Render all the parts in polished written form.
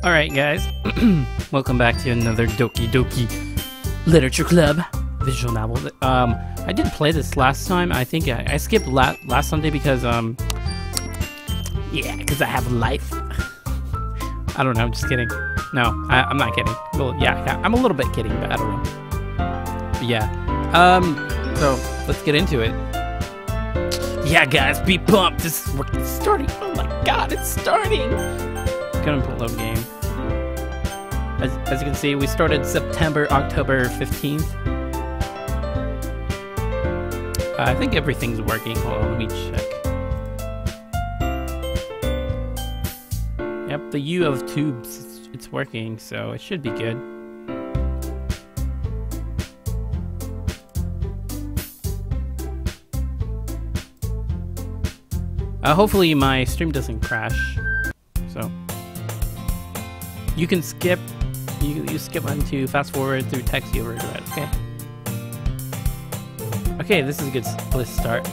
Alright guys, welcome back to another Doki Literature Club visual novel. I didn't play this last time. I think I skipped last Sunday because, yeah, because I have a life. I don't know, I'm just kidding. No, I'm not kidding. Well, yeah, I'm a little bit kidding, but I don't know. But yeah, so let's get into it. Yeah guys, be pumped, this is starting. Oh my god, it's starting! Gonna load game. As you can see, we started October 15th. I think everything's working. Hold on, let me check. Yep, the U of tubes, it's working, so it should be good. Hopefully my stream doesn't crash. So you can skip. You skip one to fast forward through text you over to it. Okay. Okay, this is a good place to start.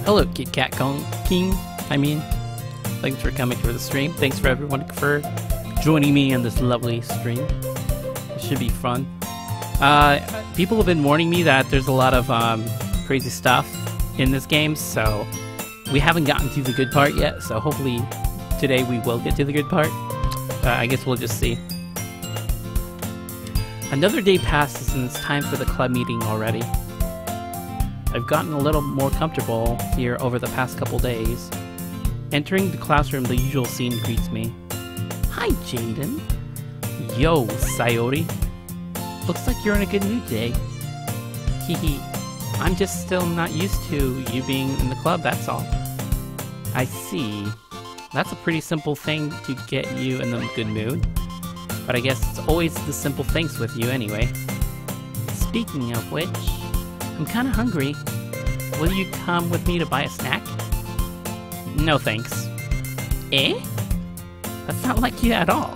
Hello, Kit Kat King. Thanks for coming for the stream. Thanks for everyone for joining me on this lovely stream. It should be fun. People have been warning me that there's a lot of crazy stuff in this game, so we haven't gotten to the good part yet. So hopefully today we will get to the good part. I guess we'll just see. Another day passes and it's time for the club meeting already. I've gotten a little more comfortable here over the past couple days. Entering the classroom, the usual scene greets me. Hi, Jaden. Yo, Sayori. Looks like you're in a good mood today. Hehe. I'm just still not used to you being in the club, that's all. I see. That's a pretty simple thing to get you in a good mood. But I guess it's always the simple things with you anyway. Speaking of which, I'm kinda hungry. Will you come with me to buy a snack? No thanks. Eh? That's not like you at all.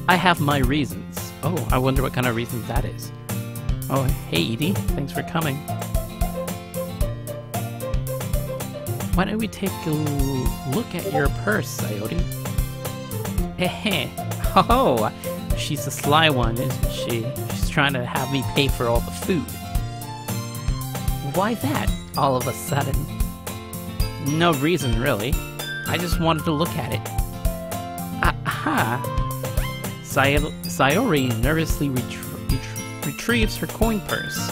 I have my reasons. Oh, I wonder what kind of reasons that is. Oh, hey Edie, thanks for coming. Why don't we take a look at your purse, Sayori? Heh. Oh, she's a sly one, isn't she? She's trying to have me pay for all the food. Why that, all of a sudden? No reason, really. I just wanted to look at it. Aha! Sayori nervously retrieves her coin purse.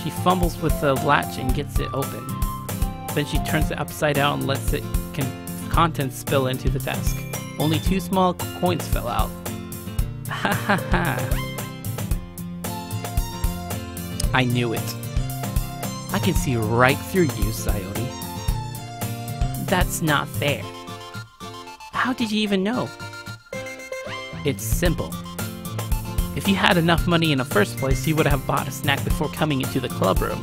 She fumbles with the latch and gets it open. Then she turns it upside down and lets contents spill into the desk. Only 2 small coins fell out. Ha ha ha. I knew it. I can see right through you, Sayori. That's not fair. How did you even know? It's simple. If you had enough money in the first place, you would have bought a snack before coming into the club room.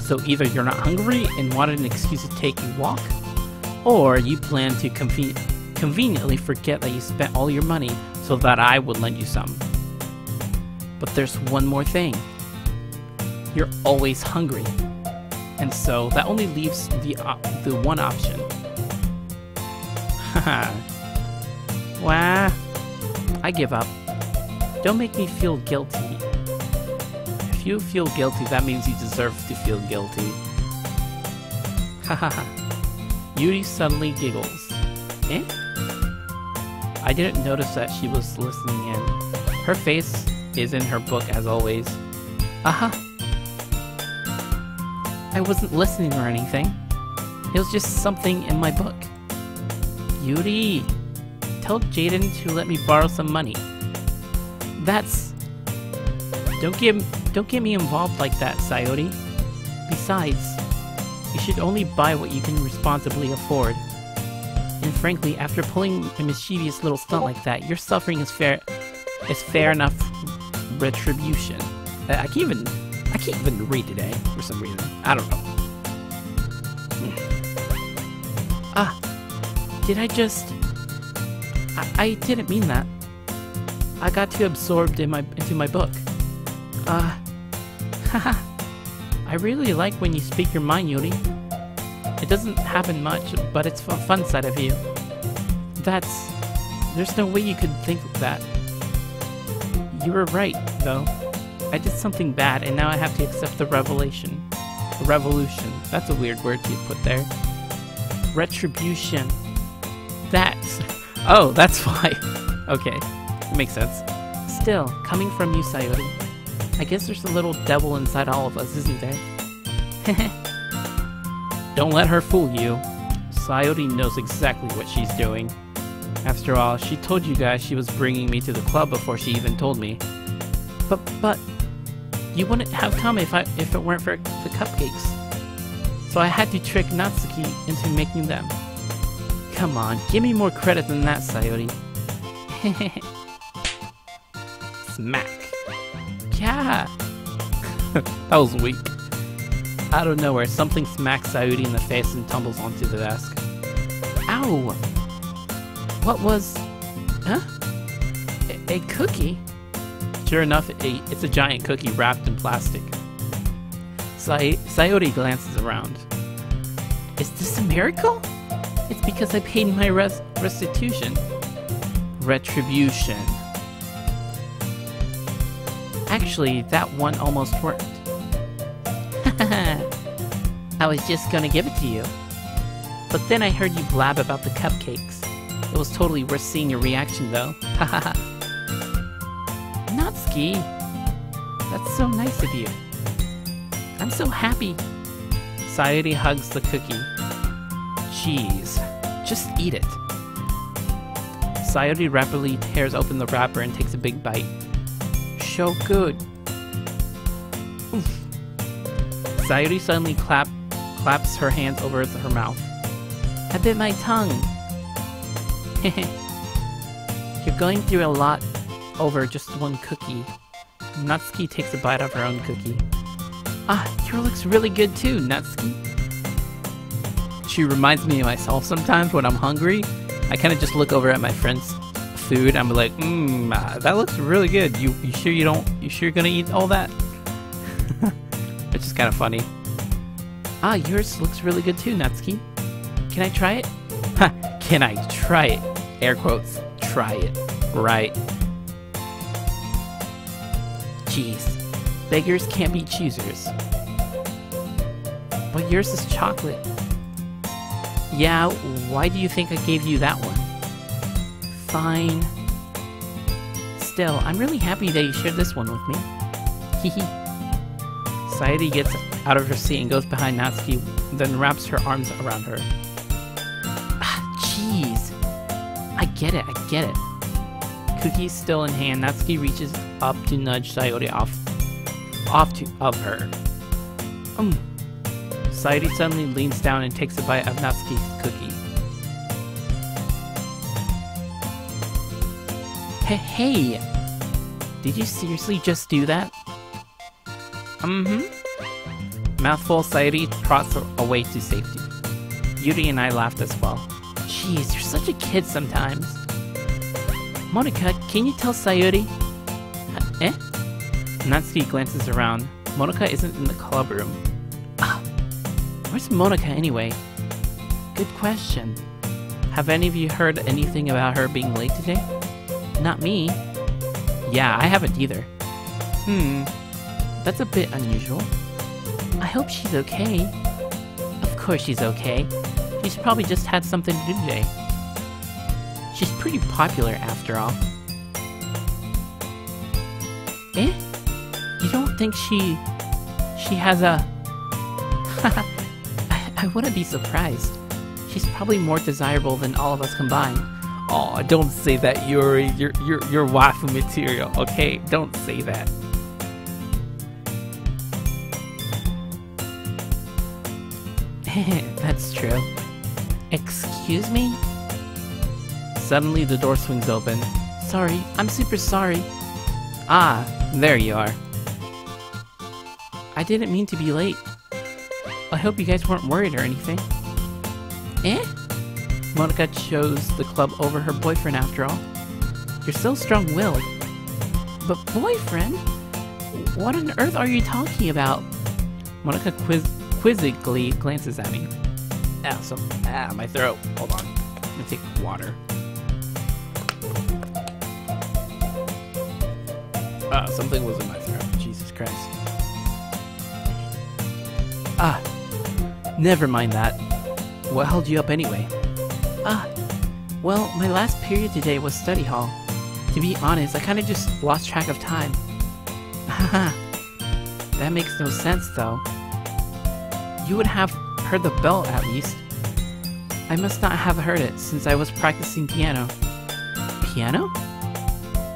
So either you're not hungry and wanted an excuse to take a walk, or you plan to conveniently forget that you spent all your money so that I would lend you some. But there's one more thing. You're always hungry. And so that only leaves the one option. Haha. Wah. I give up. Don't make me feel guilty. If you feel guilty, that means you deserve to feel guilty. Hahaha. Yuri suddenly giggles. Eh? I didn't notice that she was listening in. Her face is in her book as always. Aha. I wasn't listening or anything. It was just something in my book. Yuri, tell Jaden to let me borrow some money. That's... Don't get me involved like that, Sayori. Besides, you should only buy what you can responsibly afford. And frankly, after pulling a mischievous little stunt like that, your suffering is fair enough retribution. I can't even read today for some reason. I don't know. Did I just... I didn't mean that. I got too absorbed into my book. Haha. I really like when you speak your mind, Yuri. It doesn't happen much, but it's a fun side of you. There's no way you could think that. You were right, though. I did something bad, and now I have to accept the revelation. Revolution. That's a weird word to put there. Retribution. Oh, that's why. Okay, it makes sense. Still, coming from you, Sayori, I guess there's a little devil inside all of us, isn't there? Don't let her fool you. Sayori knows exactly what she's doing. After all, she told you guys she was bringing me to the club before she even told me. But, you wouldn't have come if it weren't for the cupcakes. So I had to trick Natsuki into making them. Come on, give me more credit than that, Sayori. Smack. Yeah. That was weak. Out of nowhere, something smacks Sayori in the face and tumbles onto the desk. Ow! What was... Huh? A cookie? Sure enough, it's a giant cookie wrapped in plastic. Sayori glances around. Is this a miracle? It's because I paid my restitution. Retribution. Actually, that one almost worked. I was just gonna give it to you. But then I heard you blab about the cupcakes. It was totally worth seeing your reaction, though. Hahaha. Natsuki! That's so nice of you. I'm so happy. Sayori hugs the cookie. Jeez. Just eat it. Sayori rapidly tears open the wrapper and takes a big bite. So good. Oof. Sayori suddenly claps her hands over her mouth. I bit my tongue. You're going through a lot over just one cookie. Natsuki takes a bite of her own cookie. Ah, yours looks really good too, Natsuki. She reminds me of myself sometimes when I'm hungry. I kind of just look over at my friend's food. I'm like, that looks really good. You sure you're gonna eat all that? It's just kind of funny. Ah, yours looks really good too, Natsuki. Can I try it? Ha! Can I try it? Air quotes. Try it. Right. Jeez. Beggars can't be choosers. But yours is chocolate. Yeah, why do you think I gave you that one? Fine. Still, I'm really happy that you shared this one with me. Hehe. Sayori gets out of her seat and goes behind Natsuki, then wraps her arms around her. Ah, jeez. I get it. Cookie still in hand, Natsuki reaches up to nudge Sayori off of her. Sayori suddenly leans down and takes a bite of Natsuki's cookie. Hey! Did you seriously just do that? Mouthful, Sayori trots away to safety. Yuri and I laughed as well. Jeez, you're such a kid sometimes. Monika, can you tell Sayori? Eh? Natsuki glances around. Monika isn't in the club room. Where's Monika anyway? Good question. Have any of you heard anything about her being late today? Not me. Yeah, I haven't either. That's a bit unusual. I hope she's okay. Of course she's okay. She's probably just had something to do today. She's pretty popular after all. Eh? You don't think she has a... I wouldn't be surprised. She's probably more desirable than all of us combined. Oh, don't say that, Yuri. You're waifu material, okay? Don't say that. That's true. Excuse me? Suddenly the door swings open. Sorry, I'm super sorry. Ah, there you are. I didn't mean to be late. I hope you guys weren't worried or anything. Eh? Monika chose the club over her boyfriend after all. You're so strong-willed. But boyfriend? What on earth are you talking about? Monika quizzically glances at me. My throat. Hold on. Let me take water. Something was in my throat. Jesus Christ. Never mind that. What held you up anyway? Well, my last period today was study hall. To be honest, I kinda just lost track of time. Haha. That makes no sense, though. You would have heard the bell, at least. I must not have heard it, since I was practicing piano. Piano?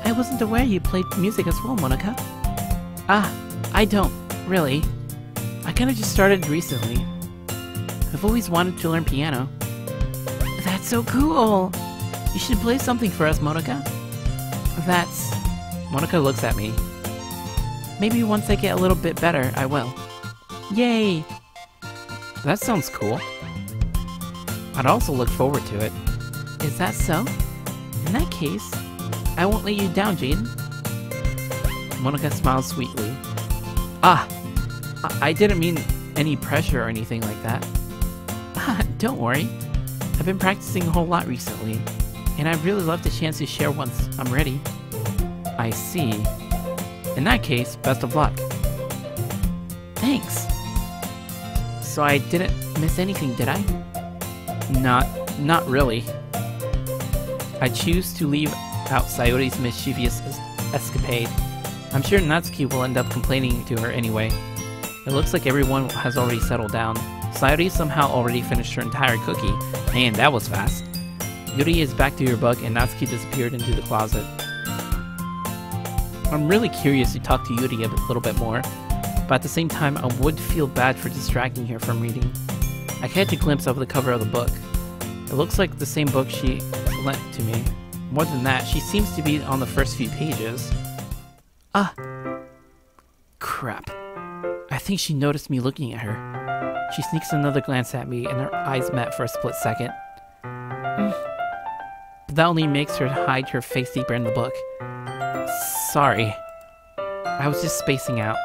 I wasn't aware you played music as well, Monica. I don't, really. I kinda just started recently. I've always wanted to learn piano. That's so cool! You should play something for us, Monica. Monica looks at me. Maybe once I get a little bit better, I will. Yay! That sounds cool. I'd also look forward to it. Is that so? In that case, I won't let you down, Jaden. Monica smiles sweetly. I didn't mean any pressure or anything like that. Don't worry. I've been practicing a whole lot recently, and I'd really love the chance to share once I'm ready. I see. In that case, best of luck. Thanks. So I didn't miss anything, did I? Not really. I choose to leave out Sayore's mischievous escapade. I'm sure Natsuki will end up complaining to her anyway. It looks like everyone has already settled down. Sayori somehow already finished her entire cookie. Man, that was fast. Yuri is back to her book and Natsuki disappeared into the closet. I'm really curious to talk to Yuri a little bit more, but at the same time I would feel bad for distracting her from reading. I catch a glimpse of the cover of the book. It looks like the same book she lent to me. More than that, she seems to be on the first few pages. Crap. I think she noticed me looking at her. She sneaks another glance at me and our eyes met for a split second. But that only makes her hide her face deeper in the book. Sorry. I was just spacing out.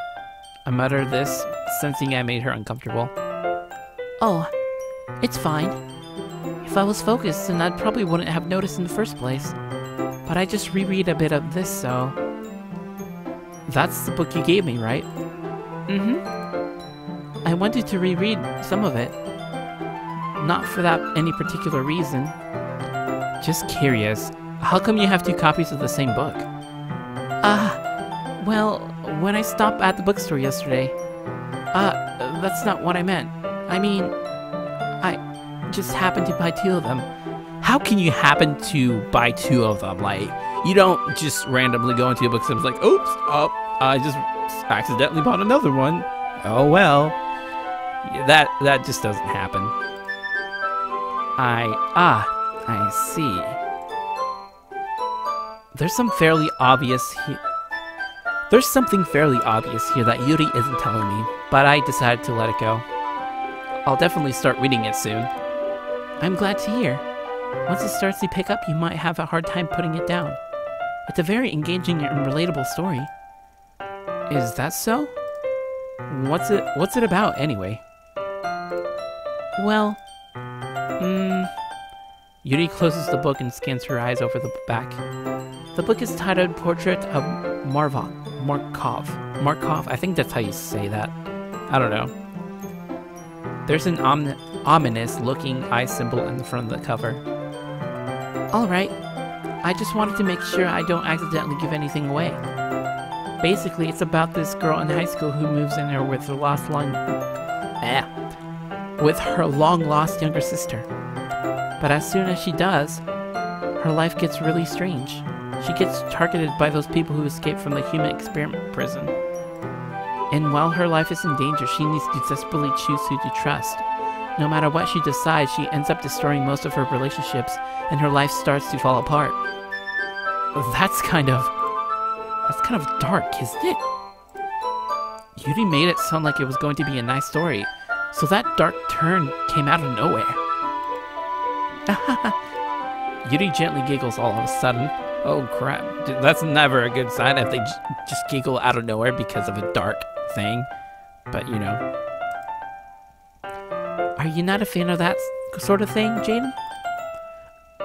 I muttered this, sensing I made her uncomfortable. Oh, it's fine. If I was focused, then I probably wouldn't have noticed in the first place. But I just reread a bit of this, so... That's the book you gave me, right? I wanted to reread some of it. Not for that any particular reason. Just curious. How come you have 2 copies of the same book? Well, when I stopped at the bookstore yesterday... that's not what I meant. I mean... I just happened to buy 2 of them. How can you happen to buy 2 of them? Like, you don't just randomly go into a bookstore and it's like, oops, I just accidentally bought another one. Oh well. Yeah, that just doesn't happen. I see. There's something fairly obvious here that Yuri isn't telling me, but I decided to let it go. I'll definitely start reading it soon. I'm glad to hear. Once it starts to pick up, you might have a hard time putting it down. It's a very engaging and relatable story. Is that so? What's it about, anyway? Well... Yuri closes the book and scans her eyes over the back. The book is titled Portrait of Markov. Markov? I think that's how you say that. I don't know. There's an ominous-looking eye symbol in the front of the cover. Alright. I just wanted to make sure I don't accidentally give anything away. Basically, it's about this girl in high school who moves in here with her long-lost younger sister. But as soon as she does, her life gets really strange. She gets targeted by those people who escaped from the human experiment prison. And while her life is in danger, she needs to desperately choose who to trust. No matter what she decides, she ends up destroying most of her relationships, and her life starts to fall apart. That's kind of dark, isn't it? Yuri made it sound like it was going to be a nice story, so that dark turn came out of nowhere. Yuri gently giggles all of a sudden. Oh crap, that's never a good sign if they just giggle out of nowhere because of a dark thing. But you know. Are you not a fan of that sort of thing, Jaden?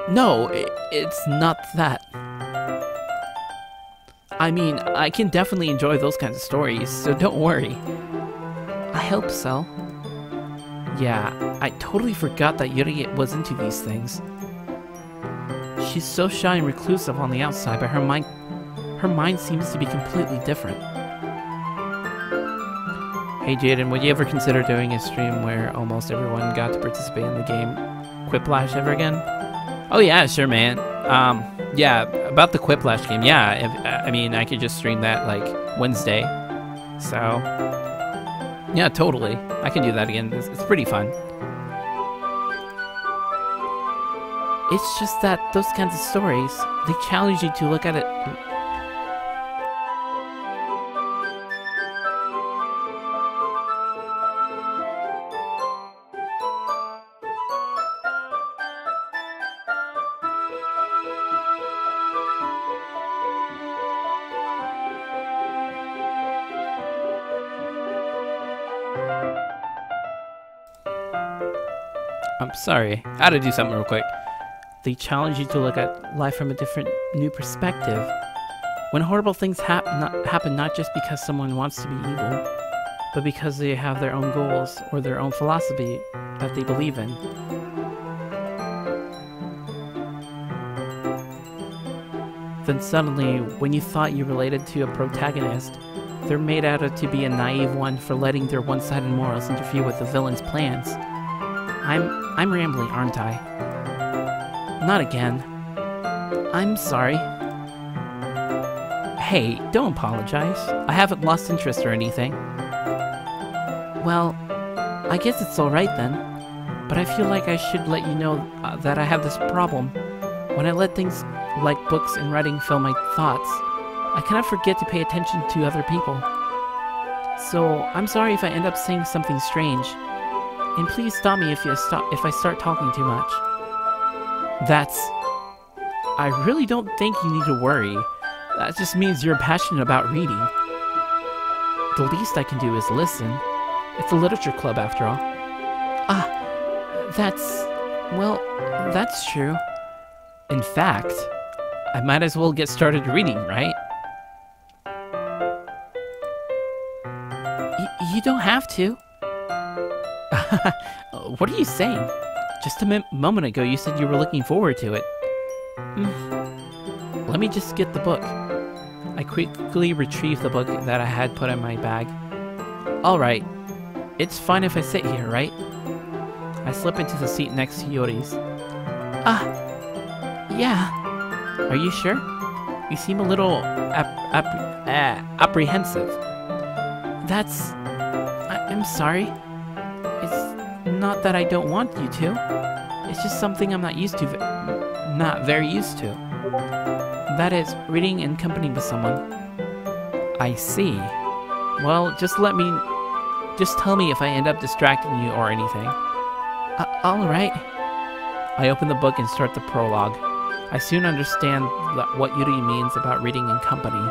No, it's not that. I mean, I can definitely enjoy those kinds of stories, so don't worry. I hope so. Yeah, I totally forgot that Yuri was into these things. She's so shy and reclusive on the outside, but her mind seems to be completely different. Hey Jaden, would you ever consider doing a stream where almost everyone got to participate in the game Quiplash ever again? Oh yeah, sure man. Yeah, about the Quiplash game, yeah, I mean, I could just stream that, like, Wednesday. So, yeah, totally. I can do that again. It's pretty fun. It's just that those kinds of stories, they challenge you to look at it. I'm sorry, I had to do something real quick. They challenge you to look at life from a different, new perspective. When horrible things happen not just because someone wants to be evil, but because they have their own goals or their own philosophy that they believe in. Then suddenly, when you thought you related to a protagonist, they're made out to be a naive one for letting their one-sided morals interfere with the villain's plans. I'm rambling, aren't I? Not again. I'm sorry. Hey, don't apologize. I haven't lost interest or anything. Well, I guess it's alright then. But I feel like I should let you know that I have this problem. When I let things like books and writing fill my thoughts, I kind of forget to pay attention to other people. So, I'm sorry if I end up saying something strange. And please stop me if I start talking too much. I really don't think you need to worry. That just means you're passionate about reading. The least I can do is listen. It's a literature club after all. That's true. In fact, I might as well get started reading, right? You don't have to. What are you saying? Just a moment ago you said you were looking forward to it. Let me just get the book. I quickly retrieved the book that I had put in my bag. Alright. It's fine if I sit here, right? I slip into the seat next to Yori's. Yeah. Are you sure? You seem a little apprehensive. I'm sorry. It's not that I don't want you to. It's just something I'm not very used to. That is, reading in company with someone. I see. Well, just tell me if I end up distracting you or anything. Alright. I open the book and start the prologue. I soon understand what Yuri means about reading in company.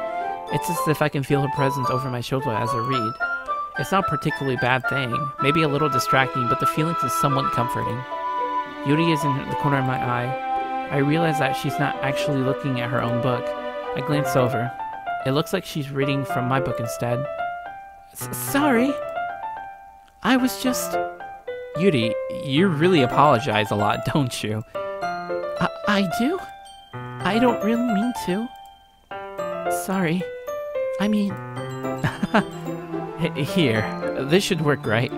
It's as if I can feel her presence over my shoulder as I read. It's not a particularly bad thing, maybe a little distracting, but the feeling is somewhat comforting. Yuri is in the corner of my eye. I realize that she's not actually looking at her own book. I glance over. It looks like she's reading from my book instead. Sorry. I was just... Yuri, you really apologize a lot, don't you? I do? I don't really mean to. Sorry. I mean... Here, this should work, right?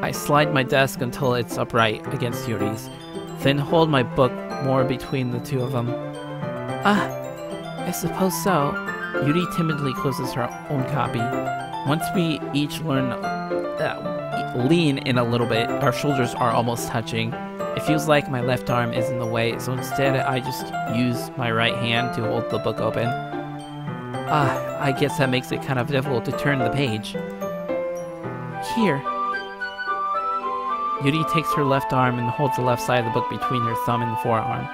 I slide my desk until it's upright against Yuri's, then hold my book more between the two of them. I suppose so. Yuri timidly closes her own copy. Once we each lean in a little bit, our shoulders are almost touching. It feels like my left arm is in the way, so instead I just use my right hand to hold the book open. I guess that makes it kind of difficult to turn the page. Here. Yuri takes her left arm and holds the left side of the book between her thumb and forearm.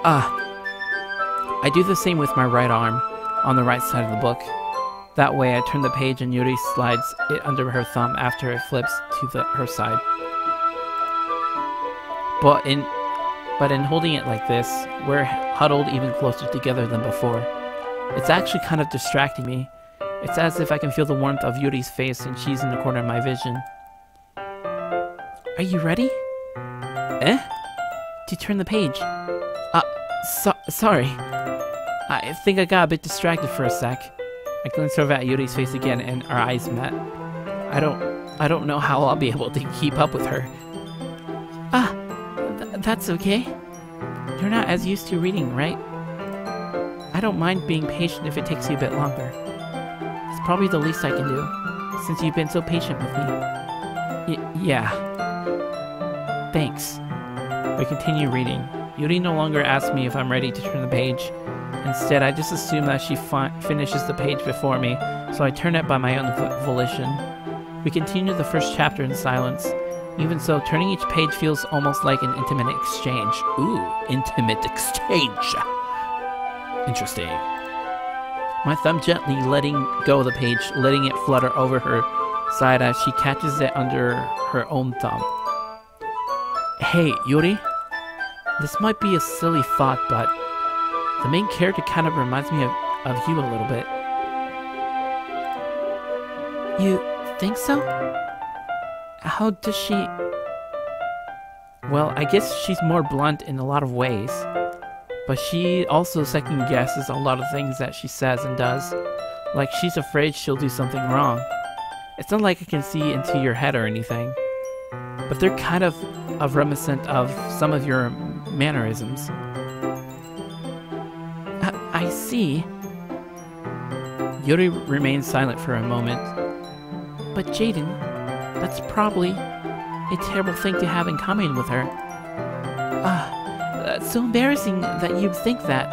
I do the same with my right arm, on the right side of the book. That way I turn the page and Yuri slides it under her thumb after it flips to her side. But in holding it like this, we're huddled even closer together than before. It's actually kind of distracting me. It's as if I can feel the warmth of Yuri's face and she's in the corner of my vision. Are you ready? Eh? To turn the page. Sorry. I think I got a bit distracted for a sec. I glanced over at Yuri's face again and our eyes met. I don't know how I'll be able to keep up with her. That's okay. You're not as used to reading, right? I don't mind being patient if it takes you a bit longer. It's probably the least I can do, since you've been so patient with me. Yeah. Thanks. We continue reading. Yuri no longer asks me if I'm ready to turn the page. Instead, I just assume that she finishes the page before me, so I turn it by my own volition. We continue the first chapter in silence. Even so, turning each page feels almost like an intimate exchange. Ooh, intimate exchange. Interesting. My thumb gently letting go of the page, letting it flutter over her side as she catches it under her own thumb. Hey, Yuri. This might be a silly thought, but the main character kind of reminds me of you a little bit. You think so? How does she... Well, I guess she's more blunt in a lot of ways. But she also second guesses a lot of things that she says and does. Like she's afraid she'll do something wrong. It's not like I can see into your head or anything. But they're kind of reminiscent of some of your mannerisms. I see. Yuri remains silent for a moment. But Jaden, that's probably a terrible thing to have in common with her. That's so embarrassing that you'd think that.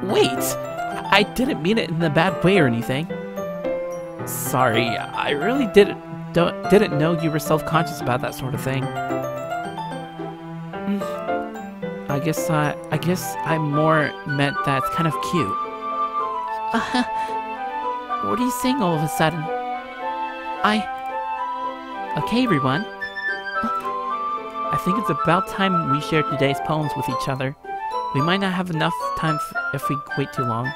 Wait! I didn't mean it in a bad way or anything. Sorry, I really didn't know you were self-conscious about that sort of thing. I guess I more meant that's kind of cute. What are you saying all of a sudden? Okay, everyone. I think it's about time we share today's poems with each other. We might not have enough time if we wait too long.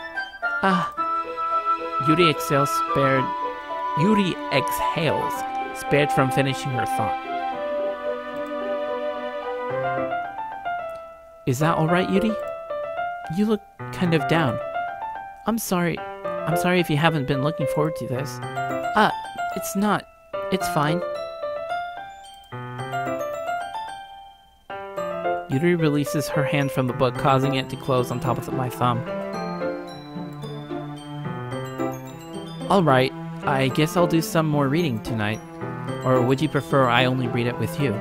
Yuri exhales, spared from finishing her thought. Is that alright, Yuri? You look kind of down. I'm sorry if you haven't been looking forward to this. It's not. It's fine. Yuri releases her hand from the book, causing it to close on top of my thumb. Alright, I guess I'll do some more reading tonight. Or would you prefer I only read it with you?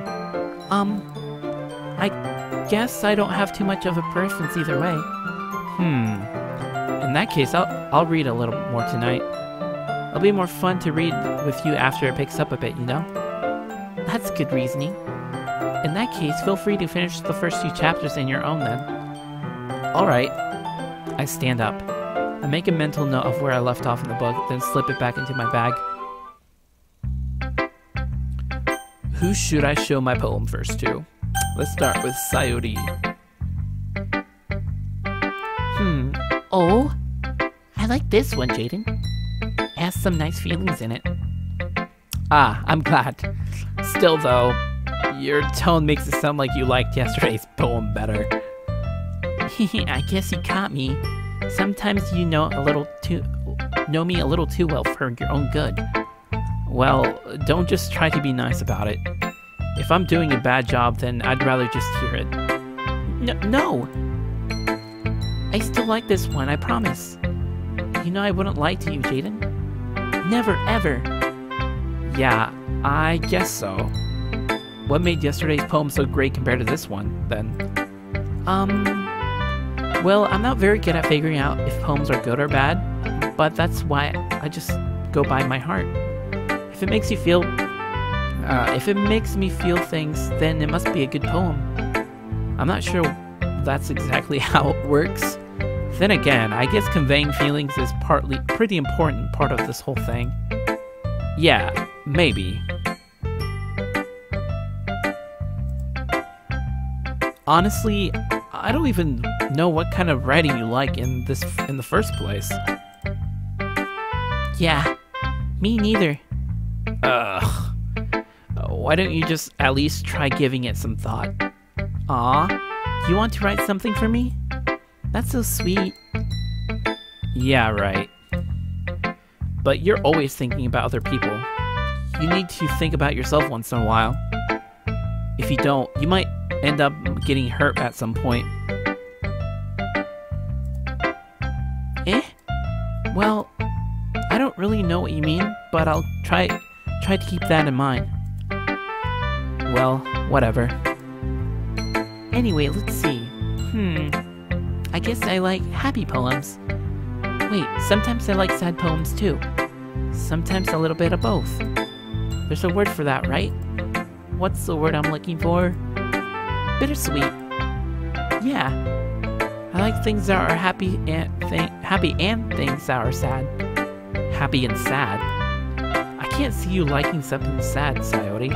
I guess I don't have too much of a preference either way. In that case, I'll read a little more tonight. It'll be more fun to read with you after it picks up a bit, you know? That's good reasoning. In that case, feel free to finish the first few chapters in your own then. Alright. I stand up. I make a mental note of where I left off in the book, then slip it back into my bag. Who should I show my poem first to? Let's start with Sayuri. Oh, I like this one, Jaden. It has some nice feelings in it. I'm glad. Still though, your tone makes it sound like you liked yesterday's poem better. I guess you caught me. Sometimes you know me a little too well for your own good. Well, don't just try to be nice about it. If I'm doing a bad job, then I'd rather just hear it. No! I still like this one, I promise. You know I wouldn't lie to you, Jaden. Never, ever. Yeah, I guess so. What made yesterday's poem so great compared to this one, then? Well, I'm not very good at figuring out if poems are good or bad, but that's why I just go by my heart. If it makes me feel things, then it must be a good poem. I'm not sure that's exactly how it works. Then again, I guess conveying feelings is pretty important part of this whole thing. Yeah, maybe. Honestly, I don't even know what kind of writing you like in the first place. Yeah, me neither. Ugh. Why don't you just at least try giving it some thought? Aw, you want to write something for me? That's so sweet. Yeah, right. But you're always thinking about other people. You need to think about yourself once in a while. If you don't, you might end up getting hurt at some point. Well, I don't really know what you mean, but I'll try to keep that in mind. Well, whatever. Anyway, let's see. I guess I like happy poems. Wait, sometimes I like sad poems too. Sometimes a little bit of both. There's a word for that, right? What's the word I'm looking for? Bittersweet. Yeah. I like things that are happy and things that are sad. Happy and sad? I can't see you liking something sad, Sayori.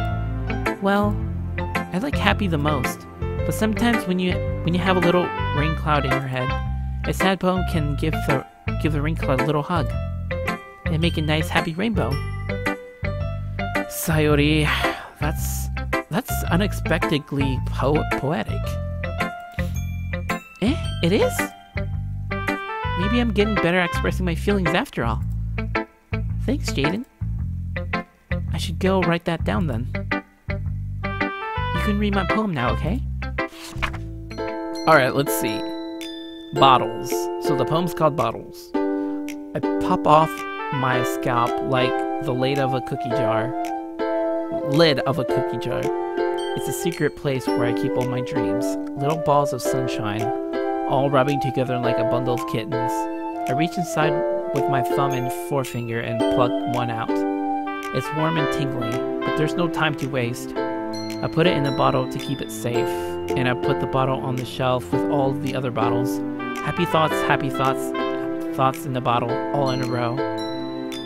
Well, I like happy the most. But sometimes when you have a little rain cloud in your head, a sad poem can give the rain cloud a little hug and make a nice happy rainbow. Sayori, that's unexpectedly poetic. It is? Maybe I'm getting better at expressing my feelings after all. Thanks, Jaden. I should go write that down then. You can read my poem now, okay? Alright, let's see. Bottles. So the poem's called Bottles. I pop off my scalp like the lid of a cookie jar. It's a secret place where I keep all my dreams. Little balls of sunshine, all rubbing together like a bundle of kittens. I reach inside with my thumb and forefinger and pluck one out. It's warm and tingly, but there's no time to waste. I put it in a bottle to keep it safe, and I put the bottle on the shelf with all the other bottles. Happy thoughts, thoughts in the bottle, all in a row.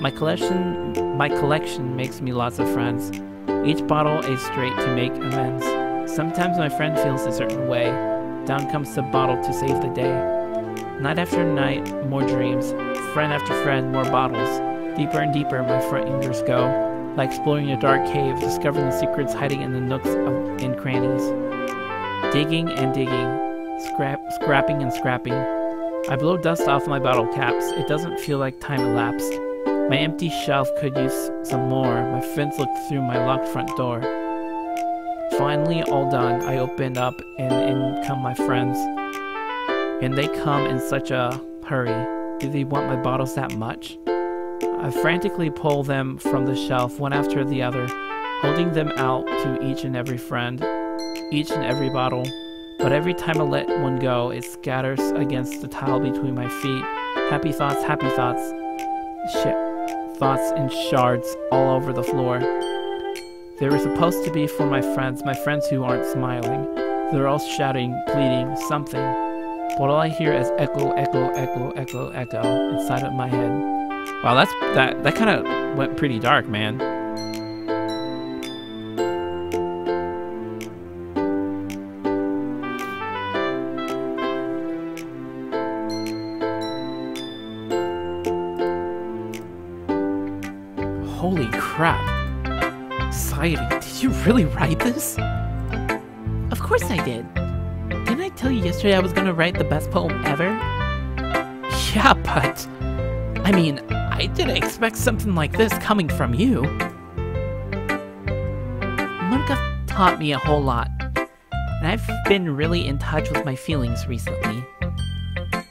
My collection makes me lots of friends. Each bottle a straight to make amends. Sometimes my friend feels a certain way. Down comes the bottle to save the day. Night after night, more dreams. Friend after friend, more bottles. Deeper and deeper my fingers go, like exploring a dark cave, discovering the secrets hiding in the nooks and crannies. Digging and digging, scrapping and scrapping. I blow dust off my bottle caps. It doesn't feel like time elapsed. My empty shelf could use some more. My friends looked through my locked front door. Finally, all done, I open up and in come my friends. And they come in such a hurry. Do they want my bottles that much? I frantically pull them from the shelf, one after the other, holding them out to each and every friend, each and every bottle. But every time I let one go, it scatters against the tile between my feet. Happy thoughts, thoughts in shards all over the floor. They were supposed to be for my friends who aren't smiling. They're all shouting, pleading, something. But all I hear is echo, echo, echo, echo, echo inside of my head. Wow, that kind of went pretty dark, man. Holy crap. Sayori, did you really write this? Of course I did. Didn't I tell you yesterday I was gonna write the best poem ever? Yeah, but... I mean, I didn't expect something like this coming from you. Monica taught me a whole lot, and I've been really in touch with my feelings recently.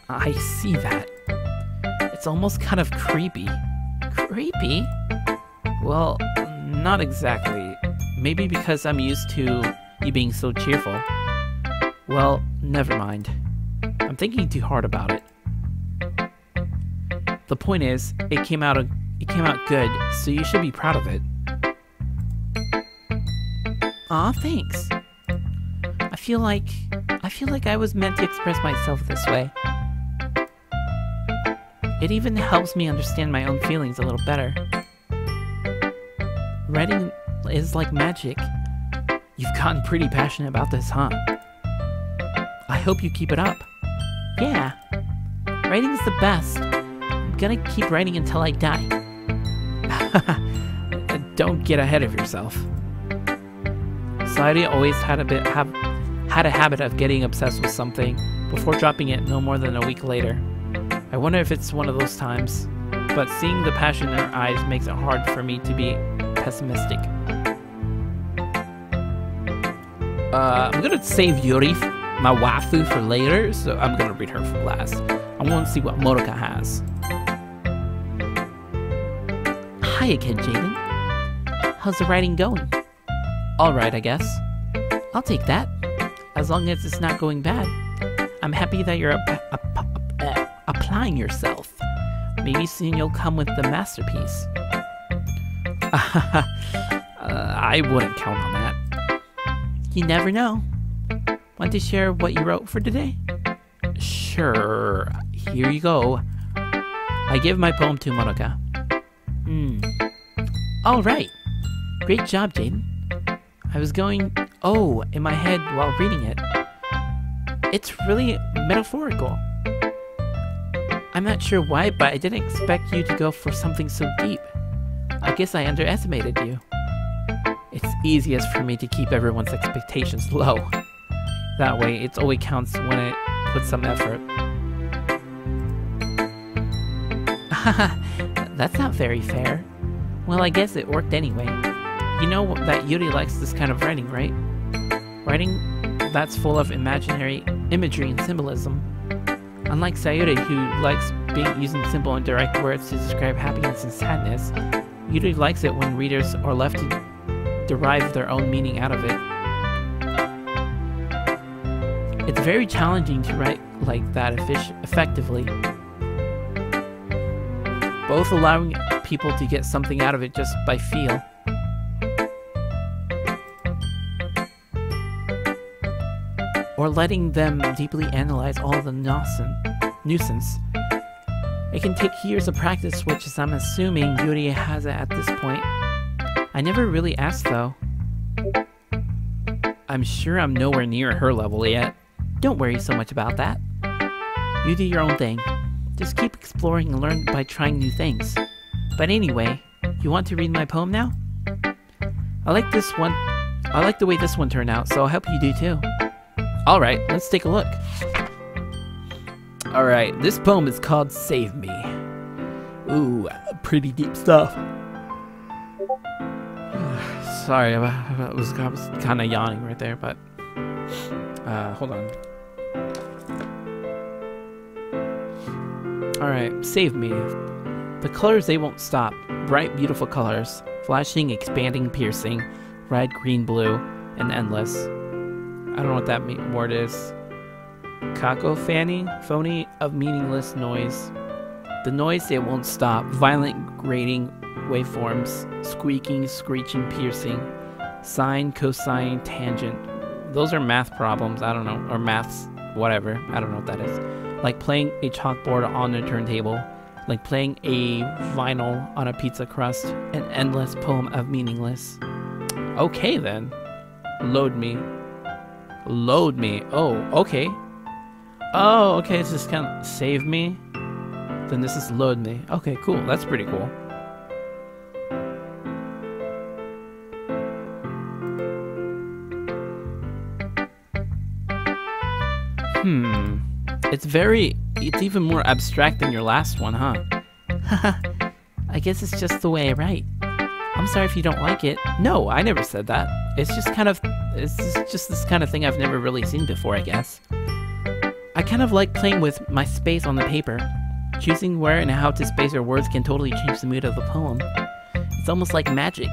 I see that. It's almost kind of creepy. Creepy? Well, not exactly. Maybe because I'm used to you being so cheerful. Well, never mind. I'm thinking too hard about it. The point is, it came out good, so you should be proud of it. Aw, thanks. I feel like I was meant to express myself this way. It even helps me understand my own feelings a little better. Writing is like magic. You've gotten pretty passionate about this, huh? I hope you keep it up. Yeah. Writing's the best. I'm gonna keep writing until I die. Don't get ahead of yourself. Sayuri always had a habit of getting obsessed with something before dropping it no more than a week later. I wonder if it's one of those times, but seeing the passion in her eyes makes it hard for me to be pessimistic. I'm gonna save Yuri, my waifu, for later, so I'm gonna read her for last. I want to see what Motoka has. Hi again, Jaden. How's the writing going? Alright, I guess. I'll take that. As long as it's not going bad. I'm happy that you're applying yourself. Maybe soon you'll come with the masterpiece. I wouldn't count on that. You never know. Want to share what you wrote for today? Sure. Here you go. I give my poem to Monoka. Alright. Great job, Jaden. I was going, in my head while reading it. It's really metaphorical. I'm not sure why, but I didn't expect you to go for something so deep. I guess I underestimated you. It's easiest for me to keep everyone's expectations low. That way, it always counts when it puts some effort. That's not very fair. Well, I guess it worked anyway. You know that Yuri likes this kind of writing, right? Writing that's full of imaginary imagery and symbolism. Unlike Sayuri, who likes using simple and direct words to describe happiness and sadness, Yuri likes it when readers are left to derive their own meaning out of it. It's very challenging to write like that effectively, both allowing people to get something out of it just by feel, or letting them deeply analyze all the nuisance. It can take years of practice, which is I'm assuming Yuri has it at this point. I never really asked though. I'm sure I'm nowhere near her level yet. Don't worry so much about that. You do your own thing. Just keep exploring and learn by trying new things. But anyway, you want to read my poem now? I like this one. I like the way this one turned out, so I hope you do too. Alright, let's take a look. Alright, this poem is called Save Me. Ooh, pretty deep stuff. Sorry, I was kind of yawning right there, but hold on. Alright, Save Me. The colors, they won't stop. Bright, beautiful colors. Flashing, expanding, piercing. Red, green, blue, and endless. I don't know what that word is. Cacophony? Phony of meaningless noise. The noise, it won't stop. Violent, grating waveforms. Squeaking, screeching, piercing. Sine, cosine, tangent. Those are math problems. I don't know. Or maths, whatever. I don't know what that is. Like playing a chalkboard on a turntable. Like playing a vinyl on a pizza crust. An endless poem of meaningless. Okay then. Load me. Load me. Oh, okay. Oh, okay. It's just kind of save me. Then this is load me. Okay, cool. That's pretty cool. It's even more abstract than your last one, huh? I guess it's just the way I write. I'm sorry if you don't like it. No, I never said that. It's just this kind of thing I've never really seen before, I guess. I kind of like playing with my space on the paper. Choosing where and how to space your words can totally change the mood of the poem. It's almost like magic.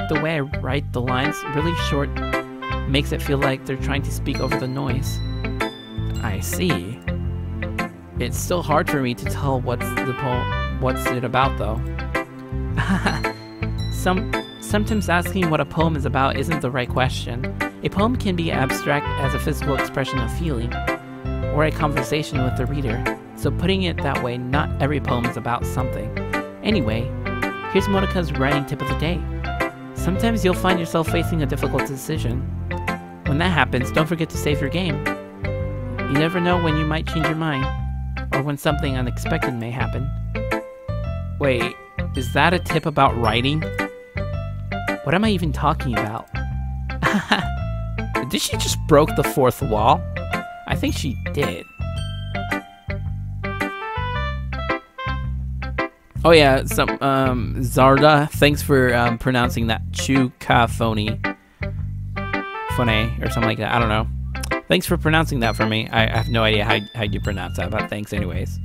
The way I write the lines really short makes it feel like they're trying to speak over the noise. I see. It's still hard for me to tell what's it about though. Sometimes asking what a poem is about isn't the right question. A poem can be abstract as a physical expression of feeling, or a conversation with the reader. So putting it that way, not every poem is about something. Anyway, here's Monika's writing tip of the day. Sometimes you'll find yourself facing a difficult decision. When that happens, don't forget to save your game. You never know when you might change your mind, or when something unexpected may happen. Wait, is that a tip about writing? What am I even talking about? Did she just broke the fourth wall? I think she did. Oh yeah, Zarda, thanks for pronouncing that Chukaphony. Phone or something like that, I don't know. Thanks for pronouncing that for me. I have no idea how you pronounce that, but thanks anyways.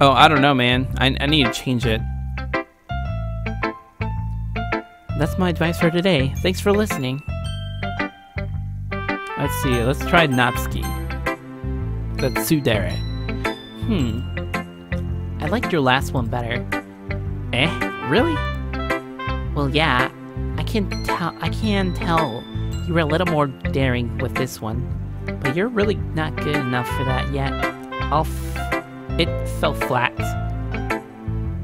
Oh, I don't know, man. I need to change it. That's my advice for today. Thanks for listening. Let's see. Let's try Natsuki. That's Tsudere. I liked your last one better. Eh? Really? Well, yeah. I can tell you were a little more daring with this one, but you're really not good enough for that yet. It fell flat.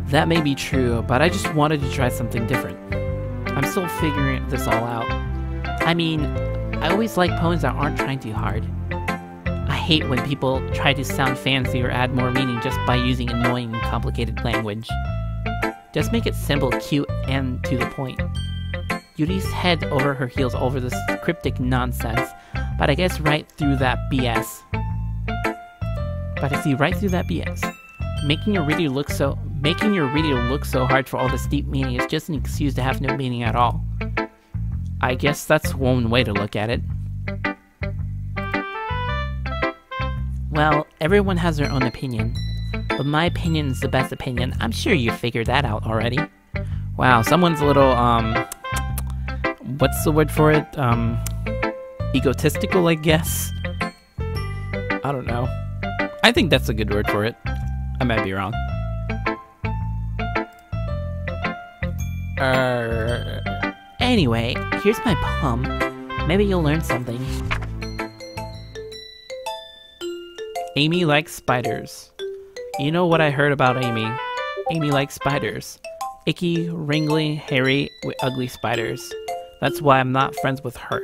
That may be true, but I just wanted to try something different. I'm still figuring this all out. I mean, I always like poems that aren't trying too hard. I hate when people try to sound fancy or add more meaning just by using annoying and complicated language. Just make it simple, cute, and to the point. Yuri's head over her heels over this cryptic nonsense, but I guess right through that BS. Making your reader look so hard for all this deep meaning is just an excuse to have no meaning at all. I guess that's one way to look at it. Well, everyone has their own opinion, but my opinion is the best opinion. I'm sure you figured that out already. Wow, someone's a little, what's the word for it? Egotistical, I guess? I don't know. I think that's a good word for it. I might be wrong. Anyway, here's my poem. Maybe you'll learn something. Amy likes spiders. You know what I heard about Amy? Amy likes spiders. Icky, wrinkly, hairy, ugly spiders. That's why I'm not friends with her.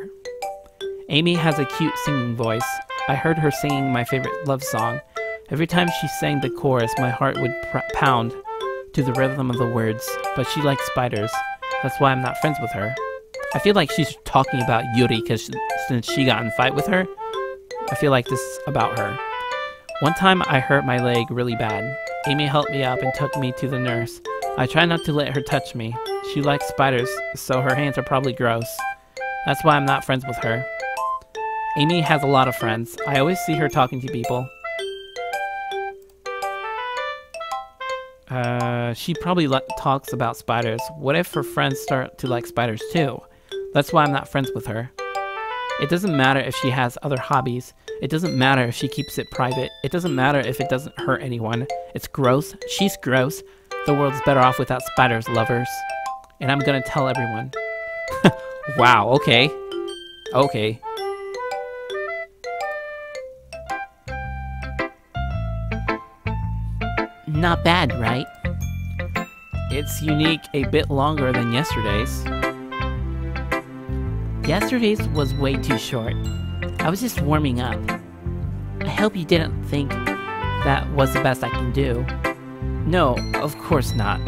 Amy has a cute singing voice. I heard her singing my favorite love song. Every time she sang the chorus, my heart would pound to the rhythm of the words. But she likes spiders. That's why I'm not friends with her. I feel like she's talking about Yuri because since she got in a fight with her, I feel like this is about her. One time I hurt my leg really bad. Amy helped me up and took me to the nurse. I try not to let her touch me. She likes spiders, so her hands are probably gross. That's why I'm not friends with her. Amy has a lot of friends. I always see her talking to people. She probably talks about spiders. What if her friends start to like spiders too? That's why I'm not friends with her. It doesn't matter if she has other hobbies. It doesn't matter if she keeps it private. It doesn't matter if it doesn't hurt anyone. It's gross. She's gross. The world's better off without spiders, lovers. And I'm gonna tell everyone. Wow, okay. Okay. Not bad, right? It's unique, a bit longer than yesterday's. Yesterday's was way too short. I was just warming up. I hope you didn't think that was the best I can do. No, of course not.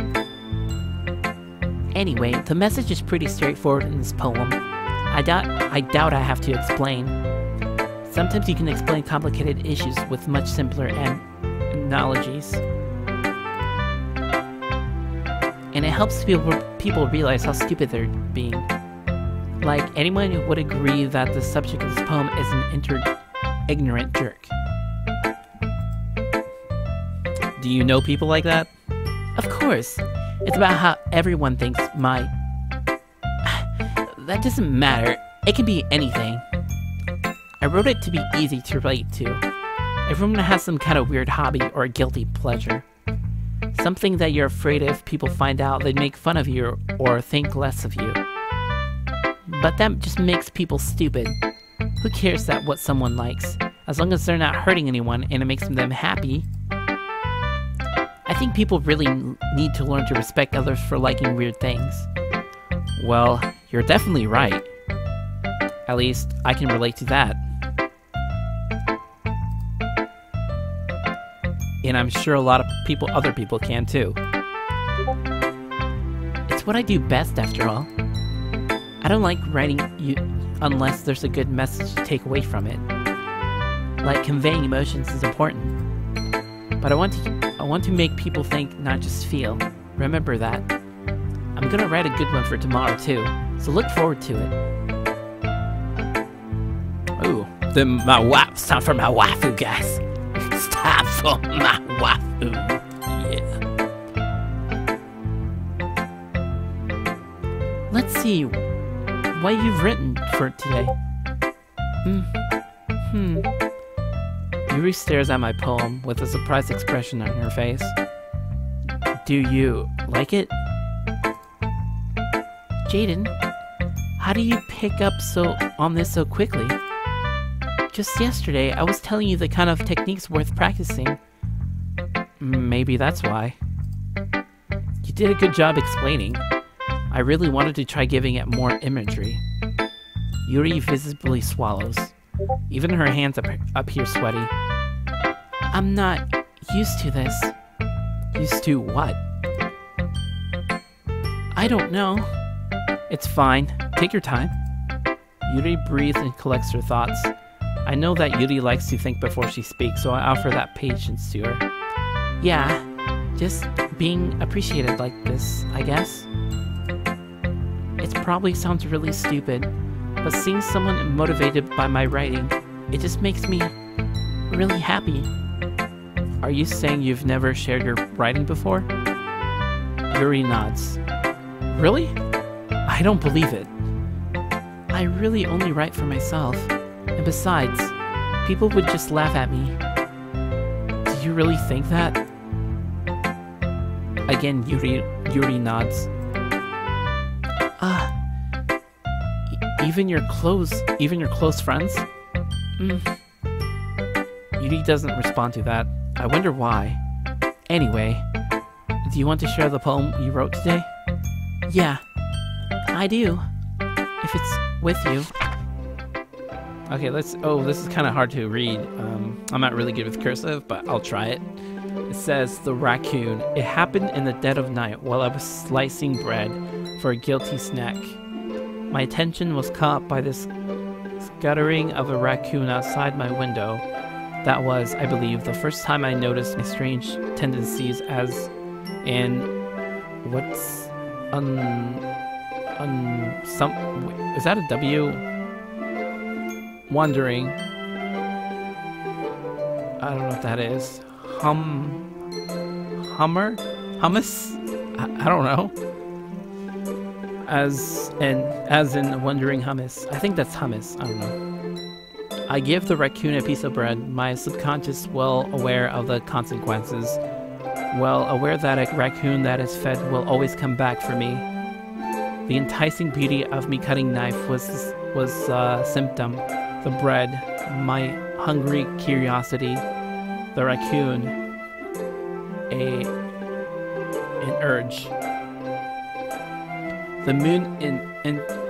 Anyway, the message is pretty straightforward in this poem. I doubt I have to explain. Sometimes you can explain complicated issues with much simpler analogies. And it helps people realize how stupid they're being. Like, anyone would agree that the subject of this poem is an ignorant jerk. Do you know people like that? Of course. It's about how everyone thinks That doesn't matter. It can be anything. I wrote it to be easy to relate to. Everyone has some kind of weird hobby or a guilty pleasure. Something that you're afraid if people find out they'd make fun of you or think less of you. But that just makes people stupid. Who cares that what someone likes? As long as they're not hurting anyone and it makes them happy. I think people really need to learn to respect others for liking weird things. Well, you're definitely right. At least, I can relate to that. And I'm sure a lot of other people can too. It's what I do best, after all. I don't like writing unless there's a good message to take away from it. Like, conveying emotions is important. But I want to make people think, not just feel. Remember that. I'm gonna write a good one for tomorrow too, so look forward to it. Ooh, it's time for my waifu, guys. It's time for my waifu. Yeah. Let's see what you've written for today. Yuri stares at my poem with a surprised expression on her face. Do you like it? Jaden, how do you pick up on this so quickly? Just yesterday, I was telling you the kind of techniques worth practicing. Maybe that's why. You did a good job explaining. I really wanted to try giving it more imagery. Yuri visibly swallows. Even her hands up here sweaty. I'm not used to this. Used to what? I don't know. It's fine. Take your time. Yuri breathes and collects her thoughts. I know that Yuri likes to think before she speaks, so I offer that patience to her. Yeah, just being appreciated like this, I guess. It probably sounds really stupid, but seeing someone motivated by my writing, it just makes me really happy. Are you saying you've never shared your writing before? Yuri nods. Really? I don't believe it. I really only write for myself. And besides, people would just laugh at me. Do you really think that? Again, Yuri nods. Even your close friends? Yuri doesn't respond to that. I wonder why. Anyway, do you want to share the poem you wrote today? Yeah, I do. If it's with you. Okay, this is kind of hard to read. I'm not really good with cursive, but I'll try it. It says, the raccoon. It happened in the dead of night while I was slicing bread for a guilty snack. My attention was caught by this scuttering of a raccoon outside my window. That was, I believe, the first time I noticed my strange tendencies as in is that a W? Wondering. I don't know what that is. Hummus? I don't know. As in wondering hummus. I think that's hummus. I don't know. I give the raccoon a piece of bread, my subconscious well aware of the consequences. Well aware that a raccoon that is fed will always come back for me. The enticing beauty of me cutting knife was a symptom. The bread, my hungry curiosity. The raccoon, an urge. The moon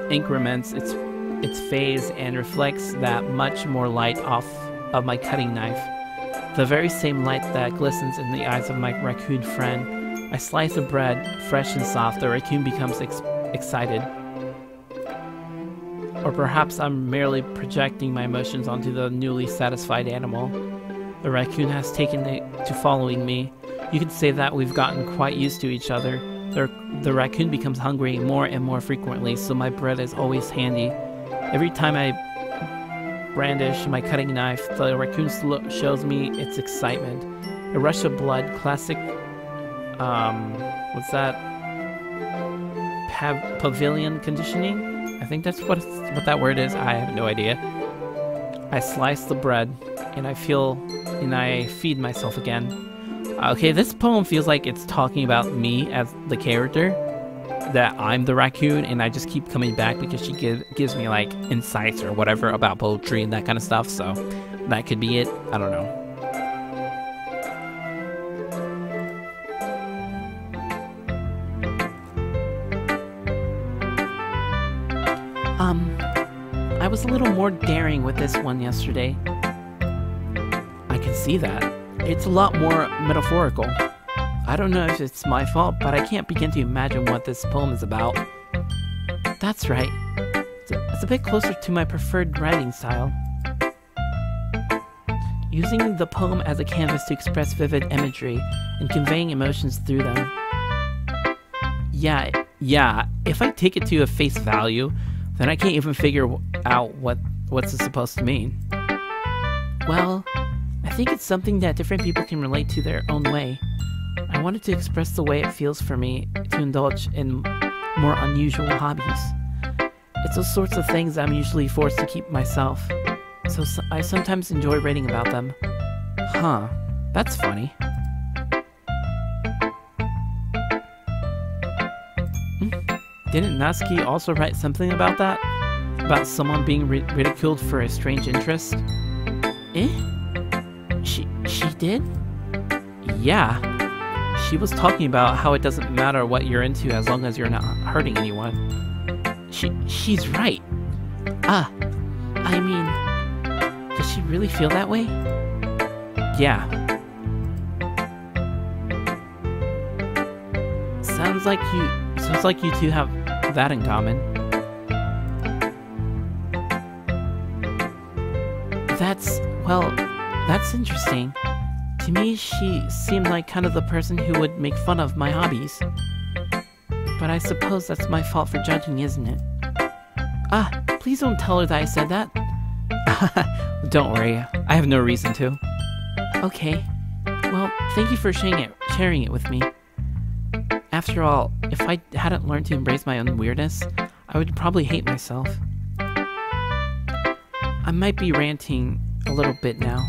increments its phase and reflects that much more light off of my cutting knife. The very same light that glistens in the eyes of my raccoon friend. I slice the bread, fresh and soft. The raccoon becomes excited. Or perhaps I'm merely projecting my emotions onto the newly satisfied animal. The raccoon has taken to following me. You could say that we've gotten quite used to each other. The raccoon becomes hungry more and more frequently, so my bread is always handy. Every time I brandish my cutting knife, the raccoon shows me its excitement. A rush of blood, classic, what's that? Pavilion conditioning? I think that's what that word is. I have no idea. I slice the bread, and I feed myself again. Okay, this poem feels like it's talking about me as the character, that I'm the raccoon, and I just keep coming back because she gives me like insights or whatever about poetry and that kind of stuff, so that could be it. I don't know. I was a little more daring with this one yesterday. I can see that. It's a lot more metaphorical. I don't know if it's my fault, but I can't begin to imagine what this poem is about. That's right. It's a bit closer to my preferred writing style. Using the poem as a canvas to express vivid imagery and conveying emotions through them. Yeah, if I take it to a face value, then I can't even figure out what's it supposed to mean. Well, I think it's something that different people can relate to their own way. I wanted to express the way it feels for me to indulge in more unusual hobbies. It's those sorts of things I'm usually forced to keep myself, so I sometimes enjoy writing about them. Huh, that's funny. Didn't Natsuki also write something about that? About someone being ridiculed for a strange interest? Eh? She did? Yeah. She was talking about how it doesn't matter what you're into as long as you're not hurting anyone. She's right. I mean, does she really feel that way? Yeah. Sounds like you two have that in common. That's interesting. To me, she seemed like kind of the person who would make fun of my hobbies. But I suppose that's my fault for judging, isn't it? Please don't tell her that I said that. Don't worry, I have no reason to. Okay. Well, thank you for sharing it with me. After all, if I hadn't learned to embrace my own weirdness, I would probably hate myself. I might be ranting a little bit now,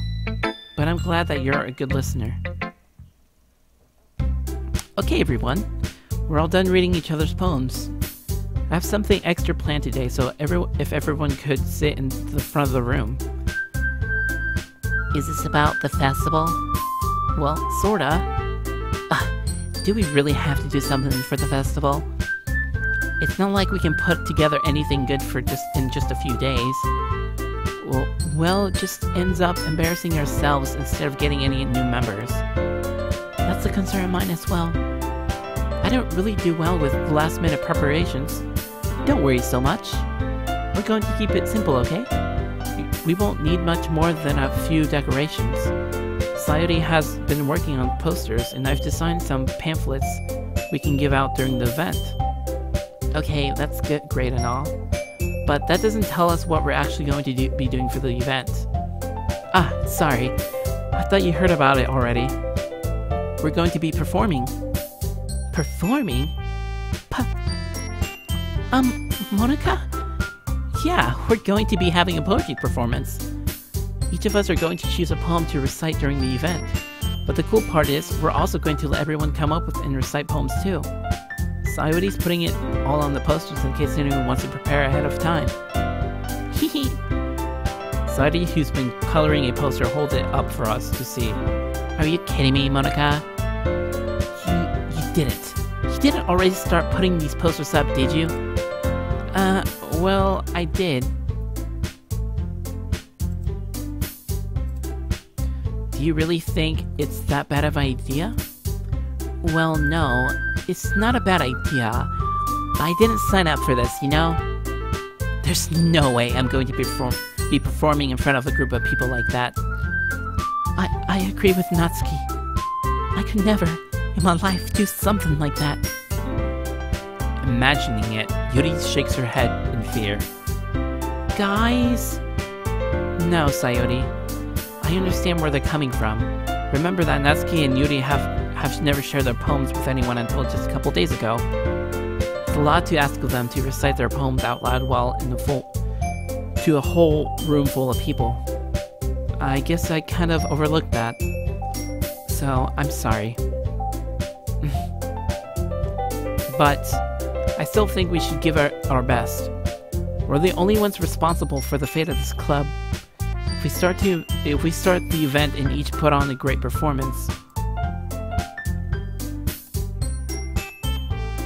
but I'm glad that you're a good listener. Okay, everyone. We're all done reading each other's poems. I have something extra planned today, so if everyone could sit in the front of the room. Is this about the festival? Well, sorta. Do we really have to do something for the festival? It's not like we can put together anything good in just a few days. Well, it just ends up embarrassing ourselves instead of getting any new members. That's a concern of mine as well. I don't really do well with last-minute preparations. Don't worry so much. We're going to keep it simple, okay? We won't need much more than a few decorations. Sayori has been working on posters, and I've designed some pamphlets we can give out during the event. Okay, that's great and all, but that doesn't tell us what we're actually going to be doing for the event. Sorry. I thought you heard about it already. We're going to be performing. Performing? Monica? Yeah, we're going to be having a poetry performance. Each of us are going to choose a poem to recite during the event. But the cool part is, we're also going to let everyone come up with and recite poems too. Sayori's putting it all on the posters in case anyone wants to prepare ahead of time. Hehe. Sayori, who's been coloring a poster, hold it up for us to see. Are you kidding me, Monica? You didn't. You didn't already start putting these posters up, did you? Well, I did. Do you really think it's that bad of an idea? Well, no, it's not a bad idea. I didn't sign up for this, you know? There's no way I'm going to be performing in front of a group of people like that. I agree with Natsuki. I could never, in my life, do something like that. Imagining it, Yuri shakes her head in fear. Guys? No, Sayori. I understand where they're coming from. Remember that Natsuki and Yuri have never shared their poems with anyone until just a couple days ago. It's a lot to ask of them to recite their poems out loud while to a whole room full of people. I guess I kind of overlooked that. So, I'm sorry. But I still think we should give our best. We're the only ones responsible for the fate of this club. If we start the event and each put on a great performance,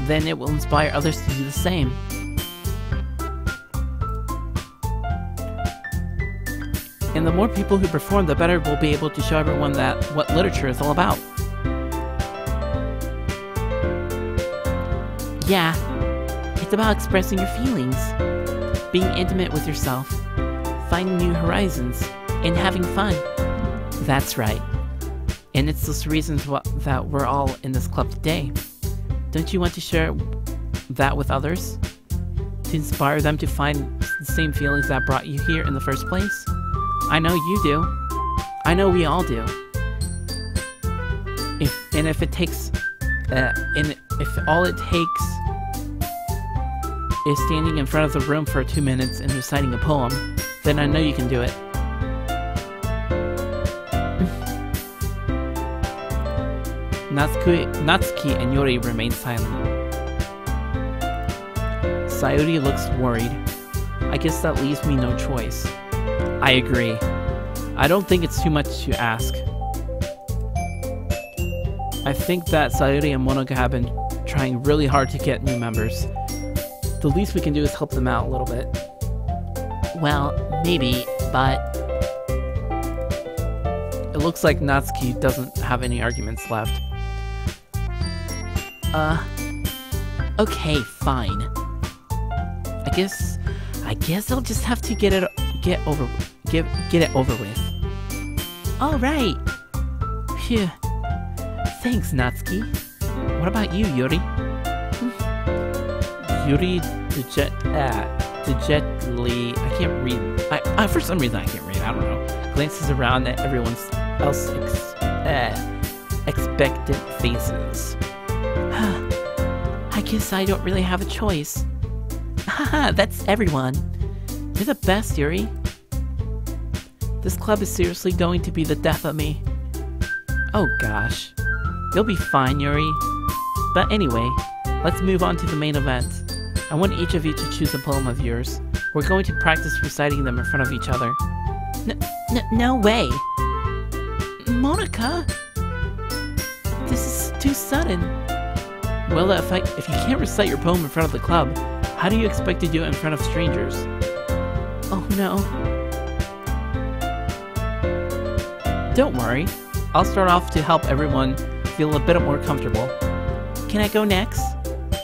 then it will inspire others to do the same. And the more people who perform, the better we'll be able to show everyone what literature is all about. Yeah, it's about expressing your feelings, being intimate with yourself, finding new horizons, and having fun. That's right. And it's those reasons that we're all in this club today. Don't you want to share that with others? To inspire them to find the same feelings that brought you here in the first place? I know you do. I know we all do. If all it takes is standing in front of the room for 2 minutes and reciting a poem, then I know you can do it. Natsuki and Yuri remain silent. Sayuri looks worried. I guess that leaves me no choice. I agree. I don't think it's too much to ask. I think that Sayuri and Monoka have been trying really hard to get new members. The least we can do is help them out a little bit. Well, maybe, but... It looks like Natsuki doesn't have any arguments left. Okay, fine. I guess I'll just have to get it over with. All right. Phew. Thanks, Natsuki. What about you, Yuri? Yuri dejectedly, I can't read. I for some reason I can't read. I don't know. Glances around at everyone else's expectant faces. I guess I don't really have a choice. Haha, that's everyone. You're the best, Yuri. This club is seriously going to be the death of me. Oh gosh. You'll be fine, Yuri. But anyway, let's move on to the main event. I want each of you to choose a poem of yours. We're going to practice reciting them in front of each other. No way. Monica, this is too sudden. Well, if you can't recite your poem in front of the club, how do you expect to do it in front of strangers? Oh no. Don't worry. I'll start off to help everyone feel a bit more comfortable. Can I go next?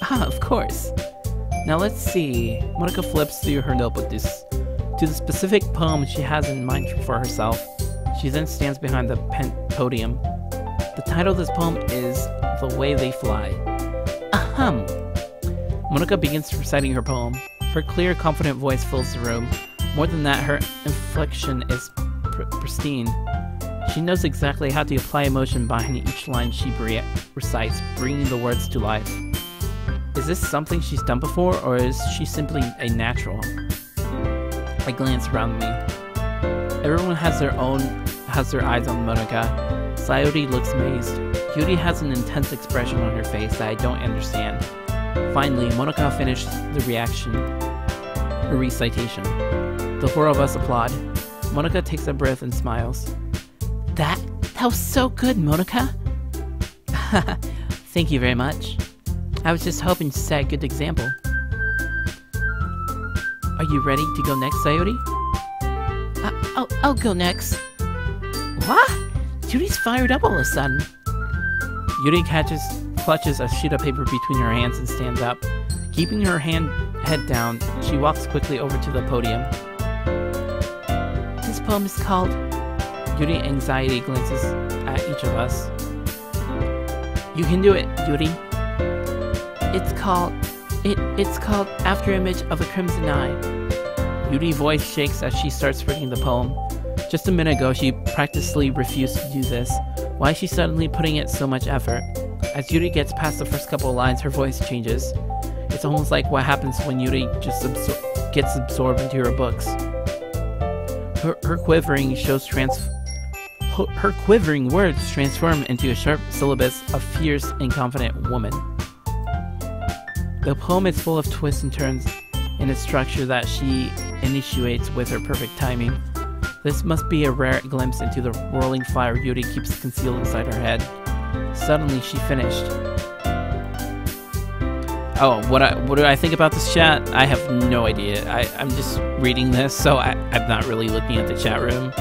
Of course. Now let's see. Monica flips through her notebook to the specific poem she has in mind for herself. She then stands behind the podium. The title of this poem is The Way They Fly. Ahem. Monica begins reciting her poem. Her clear, confident voice fills the room. More than that, her inflection is pristine. She knows exactly how to apply emotion behind each line she recites, bringing the words to life. Is this something she's done before, or is she simply a natural? I glance around me. Everyone has their eyes on Monica. Sayuri looks amazed. Yuri has an intense expression on her face that I don't understand. Finally, Monica finished her recitation. The four of us applaud. Monica takes a breath and smiles. That was so good, Monica. Thank you very much. I was just hoping to set a good example. Are you ready to go next, Sayuri? I'll go next. What? Yuri's fired up all of a sudden. Yuri clutches a sheet of paper between her hands and stands up. Keeping her head down, she walks quickly over to the podium. This poem is called... Yuri anxiety glances at each of us. You can do it, Yuri. It's called After Image of a Crimson Eye. Yuri's voice shakes as she starts reading the poem. Just a minute ago, she practically refused to do this. Why is she suddenly putting in so much effort? As Yuri gets past the first couple of lines, her voice changes. It's almost like what happens when Yuri just gets absorbed into her books. Her quivering shows her quivering words transform into a sharp syllabus of fierce and confident woman. The poem is full of twists and turns in its structure that she initiates with her perfect timing. This must be a rare glimpse into the whirling fire Yuri keeps concealed inside her head. Suddenly she finished. Oh, what do I think about this chat? I have no idea. I'm just reading this, so I'm not really looking at the chat room.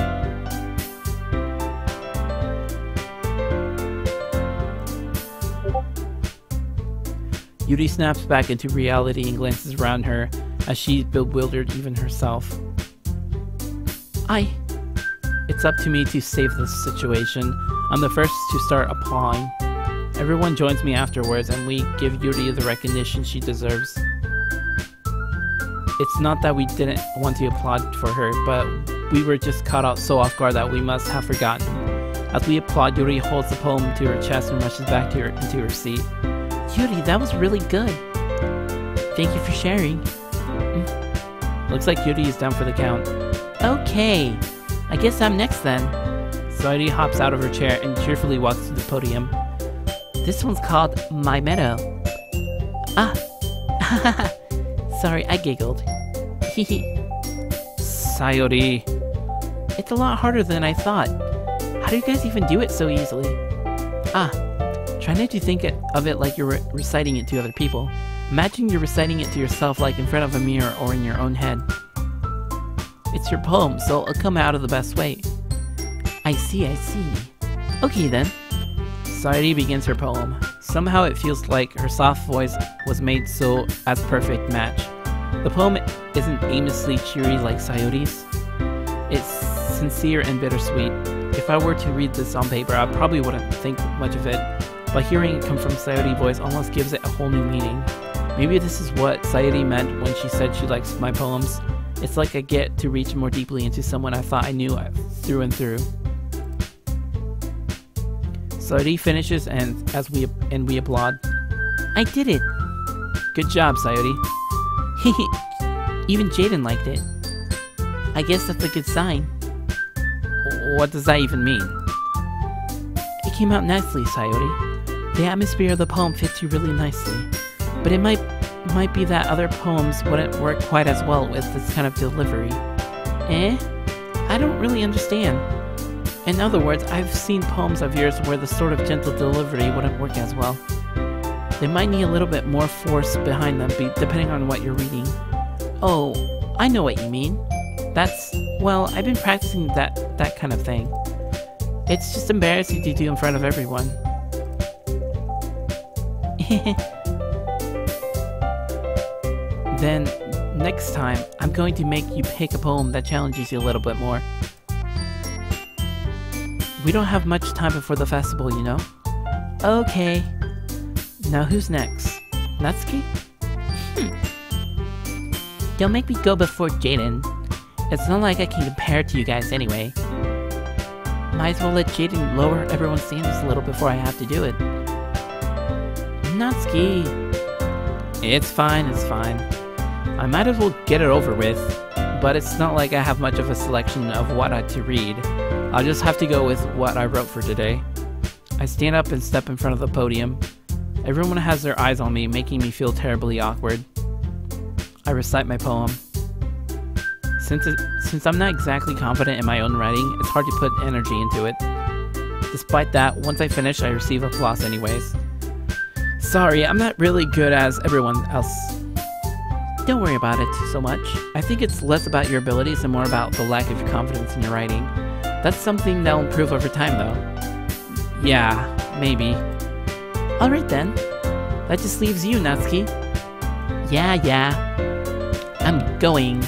Yuri snaps back into reality and glances around her as she's bewildered even herself. It's up to me to save this situation. I'm the first to start applying. Everyone joins me afterwards and we give Yuri the recognition she deserves. It's not that we didn't want to applaud for her, but we were just caught out so off guard that we must have forgotten. As we applaud, Yuri holds the poem to her chest and rushes back to into her seat. Yuri, that was really good. Thank you for sharing. Looks like Yuri is down for the count. Okay, I guess I'm next then. Sayuri hops out of her chair and cheerfully walks to the podium. This one's called My Meadow. Sorry, I giggled. Sayuri. It's a lot harder than I thought. How do you guys even do it so easily? Try not to think of it like you're reciting it to other people. Imagine you're reciting it to yourself, like in front of a mirror or in your own head. It's your poem, so it'll come out of the best way. I see. Okay then. Sayuri begins her poem. Somehow it feels like her soft voice was made so as perfect match. The poem isn't aimlessly cheery like Sayuri's. It's sincere and bittersweet. If I were to read this on paper, I probably wouldn't think much of it, but hearing it come from Sayuri's voice almost gives it a whole new meaning. Maybe this is what Sayuri meant when she said she likes my poems. It's like I get to reach more deeply into someone I thought I knew through and through. Sayuri finishes and we applaud. I did it! Good job, Sayuri. Even Jaden liked it. I guess that's a good sign. What does that even mean? It came out nicely, Sayuri. The atmosphere of the poem fits you really nicely. But it might be that other poems wouldn't work quite as well with this kind of delivery. I don't really understand. In other words, I've seen poems of yours where the sort of gentle delivery wouldn't work as well. They might need a little bit more force behind them, depending on what you're reading. Oh, I know what you mean. Well, I've been practicing that kind of thing. It's just embarrassing to do in front of everyone. Then, next time, I'm going to make you pick a poem that challenges you a little bit more. We don't have much time before the festival, you know? Okay. Now who's next? Natsuki? Don't make me go before Jaden. It's not like I can compare to you guys anyway. Might as well let Jaden lower everyone's standards a little before I have to do it. Natsuki. It's fine. I might as well get it over with, but it's not like I have much of a selection of what to read. I'll just have to go with what I wrote for today. I stand up and step in front of the podium. Everyone has their eyes on me, making me feel terribly awkward. I recite my poem. Since I'm not exactly confident in my own writing, it's hard to put energy into it. Despite that, once I finish, I receive applause anyways. Sorry, I'm not really good as everyone else. Don't worry about it so much. I think it's less about your abilities and more about the lack of confidence in your writing. That's something that'll improve over time, though. Yeah, maybe. Alright then. That just leaves you, Natsuki. Yeah. I'm going.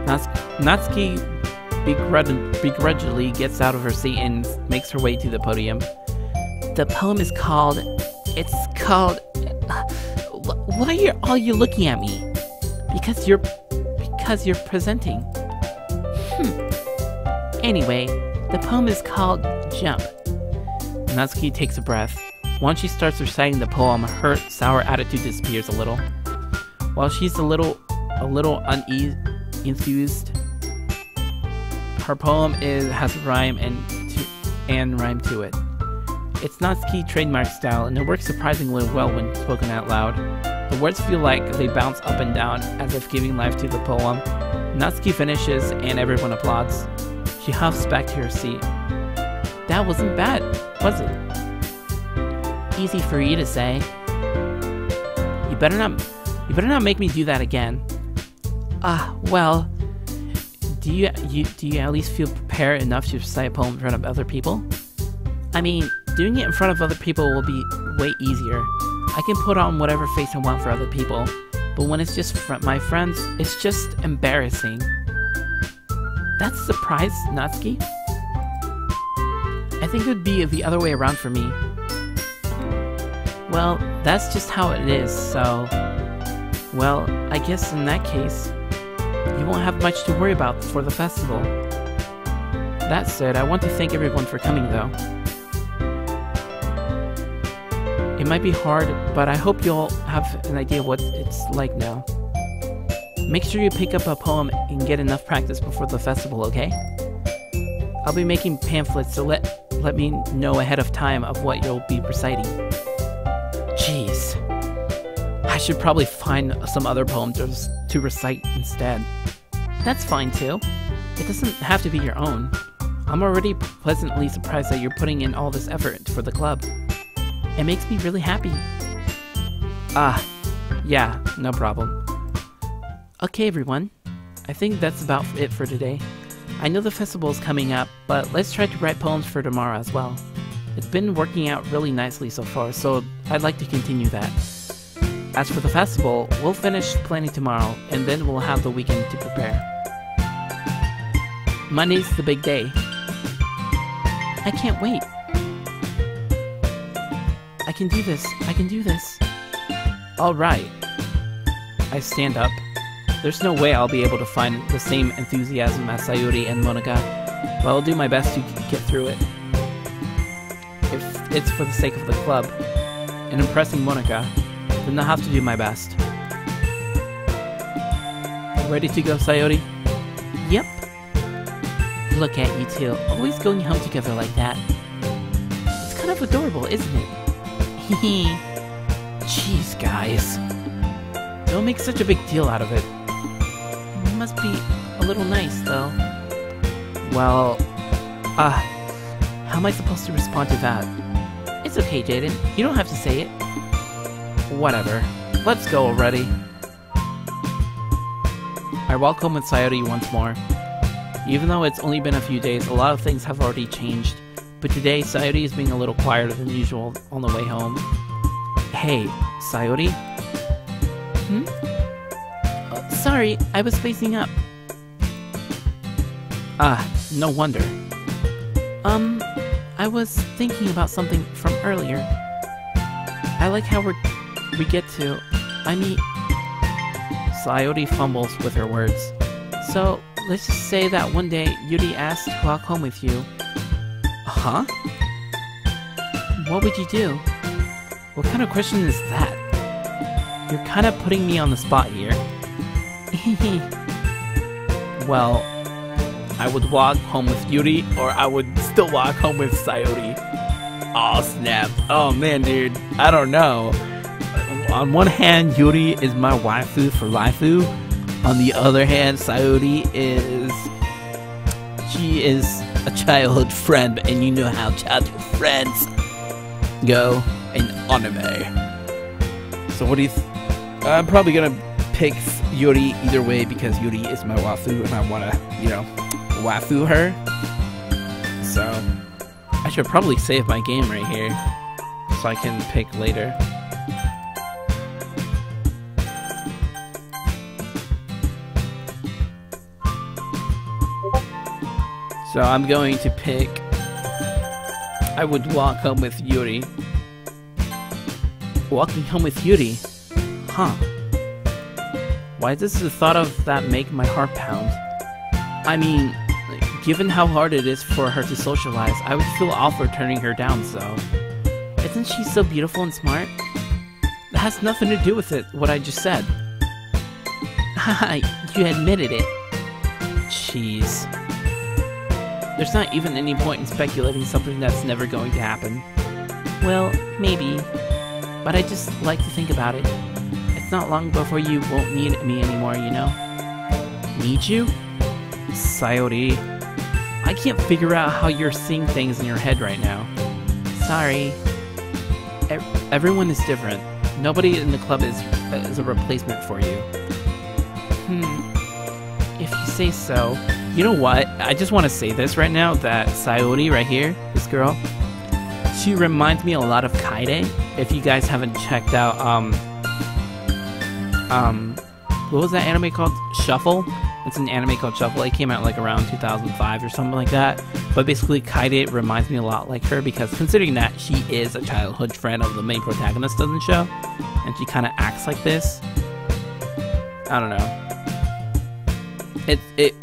Natsuki begrudgingly gets out of her seat and makes her way to the podium. The poem is called... Why are you looking at me? Because you're presenting. Anyway, the poem is called Jump. Natsuki takes a breath. Once she starts reciting the poem, her sour attitude disappears a little. While she's a little enthused, her poem has rhyme and and rhyme to it. It's Natsuki trademark style, and it works surprisingly well when spoken out loud. The words feel like they bounce up and down, as if giving life to the poem. Natsuki finishes, and everyone applauds. She huffs back to her seat. That wasn't bad, was it? Easy for you to say. You better not make me do that again. Well, Do you at least feel prepared enough to recite a poem in front of other people? I mean, Doing it in front of other people will be way easier. I can put on whatever face I want for other people, but when it's just my friends, it's just embarrassing. that's a surprise, Natsuki. I think it would be the other way around for me. Well, that's just how it is, so... Well, I guess in that case, you won't have much to worry about for the festival. That said, I want to thank everyone for coming though. It might be hard, but I hope you'll have an idea what it's like now. Make sure you pick up a poem and get enough practice before the festival, okay? I'll be making pamphlets, so let me know ahead of time of what you'll be reciting. Jeez. I should probably find some other poem to recite instead. That's fine too. It doesn't have to be your own. I'm already pleasantly surprised that you're putting in all this effort for the club. It makes me really happy. Yeah, no problem. Okay, everyone. I think that's about it for today. I know the festival is coming up, but let's try to write poems for tomorrow as well. It's been working out really nicely so far, so I'd like to continue that. As for the festival, we'll finish planning tomorrow, and then we'll have the weekend to prepare. Monday's the big day. I can't wait. I can do this. I can do this. Alright. I stand up. There's no way I'll be able to find the same enthusiasm as Sayuri and Monica, but I'll do my best to get through it. If it's for the sake of the club, and impressing Monica, then I'll have to do my best. Ready to go, Sayuri? Yep. Look at you two, always going home together like that. It's kind of adorable, isn't it? Hehe. Jeez, guys. Don't make such a big deal out of it. It must be a little nice, though. Well, how am I supposed to respond to that? It's okay, Jaden. You don't have to say it. Whatever. Let's go already. I walk home with Sayuri once more. Even though it's only been a few days, a lot of things have already changed. But today, Sayuri is being a little quieter than usual on the way home. Hey, Sayuri? Sorry, I was spacing up. No wonder. I was thinking about something from earlier. I like how we get to... I mean... Sayuri fumbles with her words. So, let's just say that one day, Yuri asked to walk home with you. Huh? What would you do? What kind of question is that? You're kind of putting me on the spot here. Well, I would walk home with Yuri, or I would still walk home with Sayuri. Aw, snap. Oh man, dude. I don't know. On one hand, Yuri is my waifu for life. On the other hand, Sayuri is... She is a childhood friend, and you know how childhood friends go in anime. So what do you I'm probably gonna pick Yuri either way, because Yuri is my waifu, and I wanna, waifu her. So, I should probably save my game right here, so I can pick later. So I'm going to pick... I would walk home with Yuri. Walking home with Yuri? Huh. Why does the thought of that make my heart pound? I mean, given how hard it is for her to socialize, I would feel awful turning her down, so... Isn't she so beautiful and smart? That has nothing to do with it, what I just said. Haha, you admitted it. Jeez. There's not even any point in speculating something that's never going to happen. Well, maybe. But I just like to think about it. It's not long before you won't need me anymore, you know? Need you? Sayori, I can't figure out how you're seeing things in your head right now. Sorry. Everyone is different. Nobody in the club is a replacement for you. If you say so. You know what? I just want to say this right now, that Sayori right here, this girl, she reminds me a lot of Kaede. If you guys haven't checked out, what was that anime called? Shuffle? It's an anime called Shuffle. It came out like around 2005 or something like that. But basically, Kaede reminds me a lot like her because considering that she is a childhood friend of the main protagonist of the show, and she kind of acts like this, I don't know.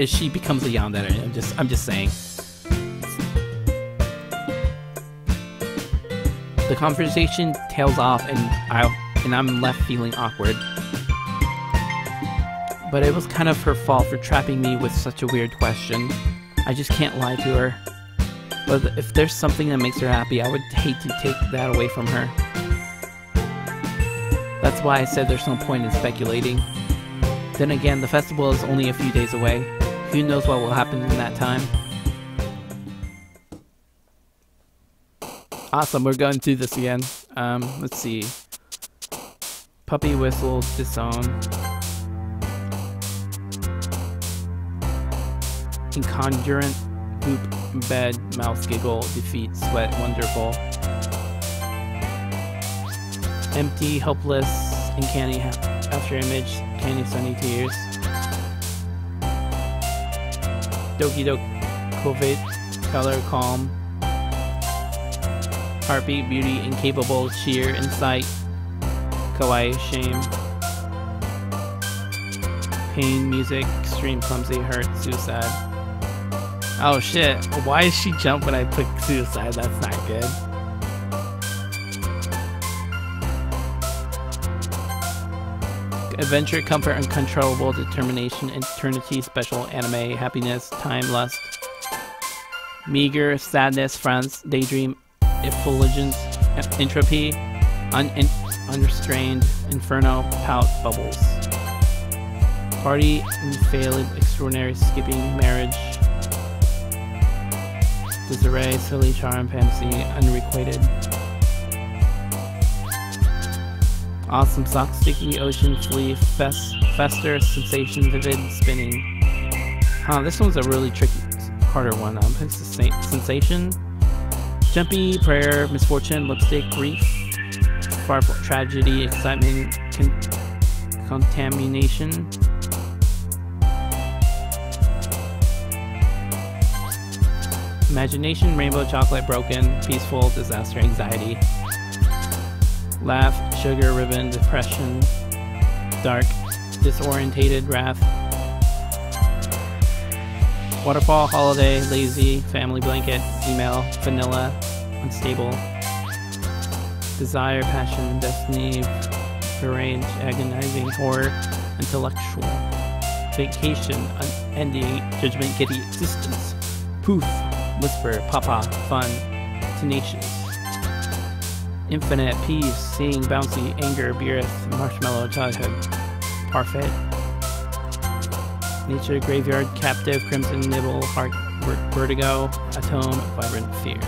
She becomes a yandere. I'm just saying. The conversation tails off, and I'm left feeling awkward. But it was kind of her fault for trapping me with such a weird question. I just can't lie to her. But if there's something that makes her happy, I would hate to take that away from her. That's why I said there's no point in speculating. Then again, the festival is only a few days away. Who knows what will happen in that time? Awesome, we're going through this again. Let's see. Puppy whistle, disown. Inconjurant, poop, bed, mouse giggle, defeat, sweat, wonderful. Empty, helpless, uncanny, after image, candy, sunny tears. Doki Doki, color, calm. Heartbeat, beauty, incapable, sheer, insight. Kawaii, shame. Pain, music, extreme, clumsy, hurt, suicide. Oh shit, why is she jump when I put suicide? That's not good. Adventure, comfort, uncontrollable, determination, eternity, special, anime, happiness, time, lust. Meager, sadness, friends, daydream, effulgence, entropy, unrestrained, inferno, pout, bubbles. Party, infallible, extraordinary, skipping, marriage. Disarray, silly, charm, fantasy, unrequited. Awesome sock, sticky, ocean, flee, fester, sensation, vivid, spinning. This one's a really tricky, harder one. Sensation, jumpy, prayer, misfortune, lipstick, grief, far tragedy, excitement, contamination. Imagination, rainbow, chocolate, broken, peaceful, disaster, anxiety. Laugh, sugar, ribbon, depression, dark, disorientated, wrath. Waterfall, holiday, lazy, family blanket, email, vanilla, unstable. Desire, passion, destiny, deranged, agonizing, horror, intellectual. Vacation, unending, judgment, giddy, existence. Poof, whisper, papa, fun, tenacious. Infinite, peace, seeing, bouncy, anger, birth, marshmallow, childhood, parfait. Nature, graveyard, captive, crimson, nibble, heart, vertigo, atone, vibrant, fear.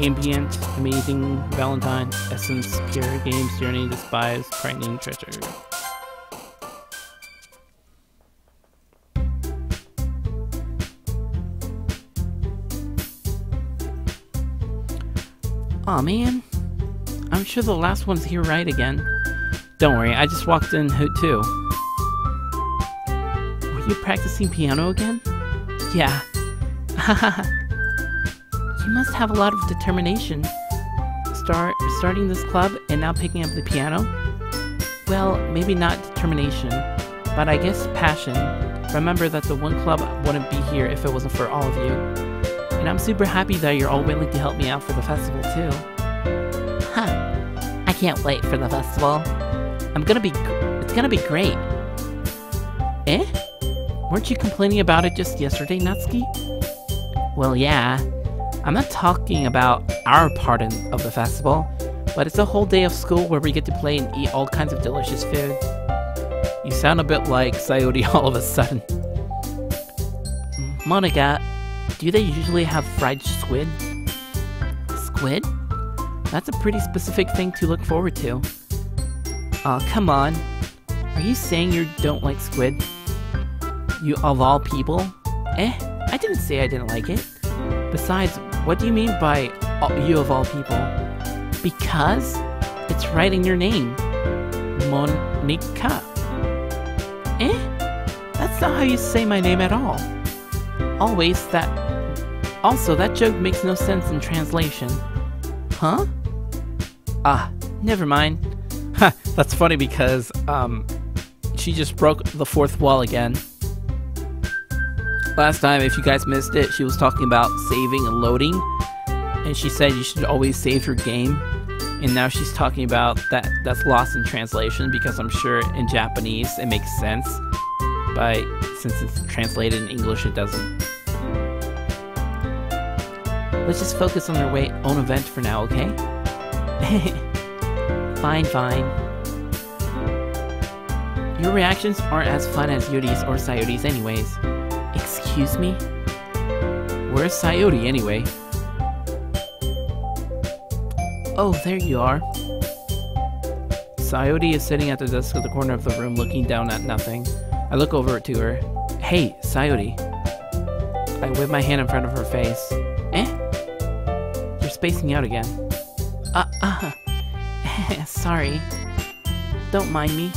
Ambient, amazing, valentine, essence, pure, games, journey, despise, frightening, treasure. Aw, man. I'm sure the last one's here right again. Don't worry, I just walked in too. Were you practicing piano again? Yeah. You must have a lot of determination. Starting this club and now picking up the piano? Well, maybe not determination, but I guess passion. Remember that the one club wouldn't be here if it wasn't for all of you. And I'm super happy that you're all willing to help me out for the festival too. I can't wait for the festival. It's gonna be great. Eh? Weren't you complaining about it just yesterday, Natsuki? Well, yeah. I'm not talking about our part of the festival, but it's a whole day of school where we get to play and eat all kinds of delicious food. You sound a bit like Sayori all of a sudden. Monica, do they usually have fried squid? Squid? That's a pretty specific thing to look forward to. Aw, come on. Are you saying you don't like squid? You of all people? I didn't say I didn't like it. Besides, what do you mean by you of all people? Because it's right in your name. Monica. That's not how you say my name at all. Also, that joke makes no sense in translation. Huh? Ah, never mind. Ha, that's funny because, she just broke the fourth wall again. Last time, if you guys missed it, she was talking about saving and loading, and she said you should always save your game, and now she's talking about that's lost in translation, because I'm sure in Japanese it makes sense, but since it's translated in English it doesn't. Let's just focus on our own event for now, okay? Fine. Your reactions aren't as fun as Yuri's or Sayori's anyways. Excuse me? Where's Sayori anyway? Oh, there you are. Sayori is sitting at the desk at the corner of the room looking down at nothing. I look over to her. Hey, Sayori. I whip my hand in front of her face. You're spacing out again. Sorry. Don't mind me.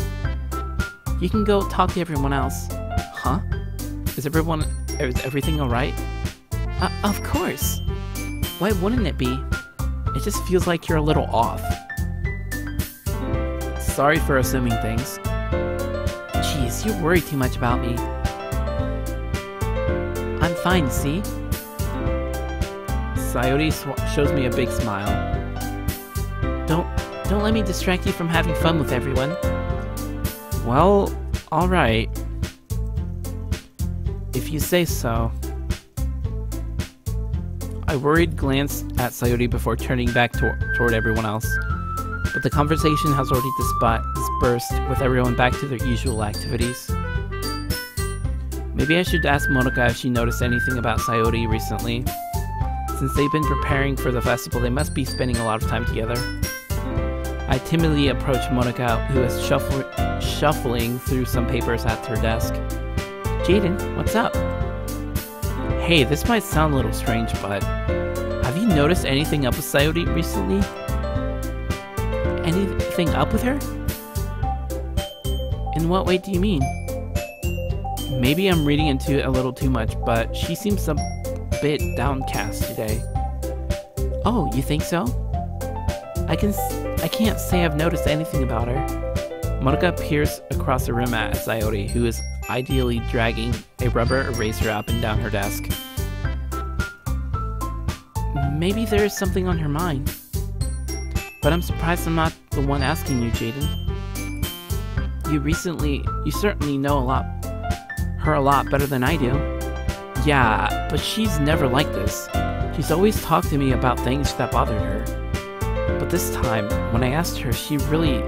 You can go talk to everyone else. Huh? Is everything alright? Of course. Why wouldn't it be? It just feels like you're a little off. Sorry for assuming things. Jeez, you worry too much about me. I'm fine, see? Sayori shows me a big smile. Don't let me distract you from having fun with everyone. Well, alright. If you say so. I worried glanced at Sayori before turning back toward everyone else. But the conversation has already dispersed with everyone back to their usual activities. Maybe I should ask Monica if she noticed anything about Sayori recently. Since they've been preparing for the festival, they must be spending a lot of time together. I timidly approach Monica, who is shuffling through some papers at her desk. Jaden, what's up? Hey, this might sound a little strange, but have you noticed anything up with Sayori recently? Anything up with her? In what way do you mean? Maybe I'm reading into it a little too much, but she seems a bit downcast today. Oh, you think so? I can't say I've noticed anything about her. Monica peers across the room at Sayori, who is ideally dragging a rubber eraser up and down her desk. Maybe there is something on her mind. But I'm surprised I'm not the one asking you, Jaden. You certainly know her a lot better than I do. Yeah, but she's never like this. She's always talked to me about things that bothered her. But this time, when I asked her, she was really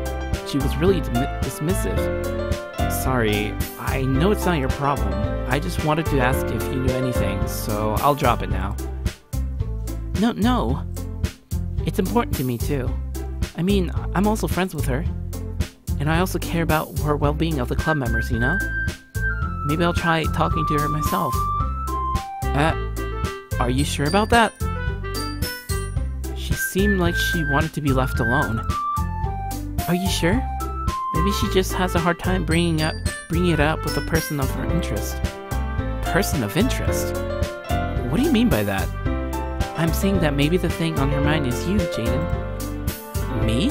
dismissive. Sorry, I know it's not your problem. I just wanted to ask if you knew anything, so I'll drop it now. No. It's important to me too. I mean, I'm also friends with her. And I also care about her well-being of the club members, you know? Maybe I'll try talking to her myself. Are you sure about that? She seemed like she wanted to be left alone. Are you sure? Maybe she just has a hard time bringing it up with a person of her interest. Person of interest? What do you mean by that? I'm saying that maybe the thing on her mind is you, Jaden. Me?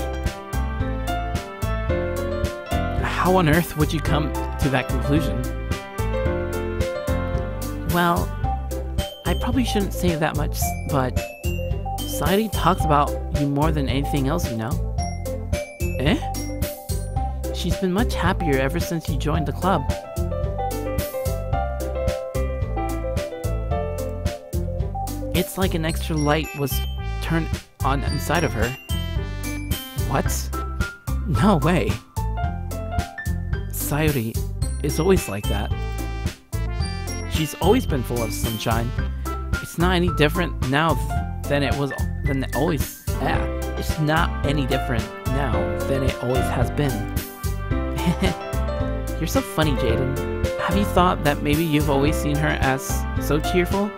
How on earth would you come to that conclusion? Well, I probably shouldn't say that much, but society talks about you more than anything else, you know? She's been much happier ever since you joined the club. It's like an extra light was turned on inside of her. What? No way. Sayori is always like that. She's always been full of sunshine. It's not any different now than it was, than it always. It's not any different now than it always has been. You're so funny, Jaden. Have you thought that maybe you've always seen her as so cheerful?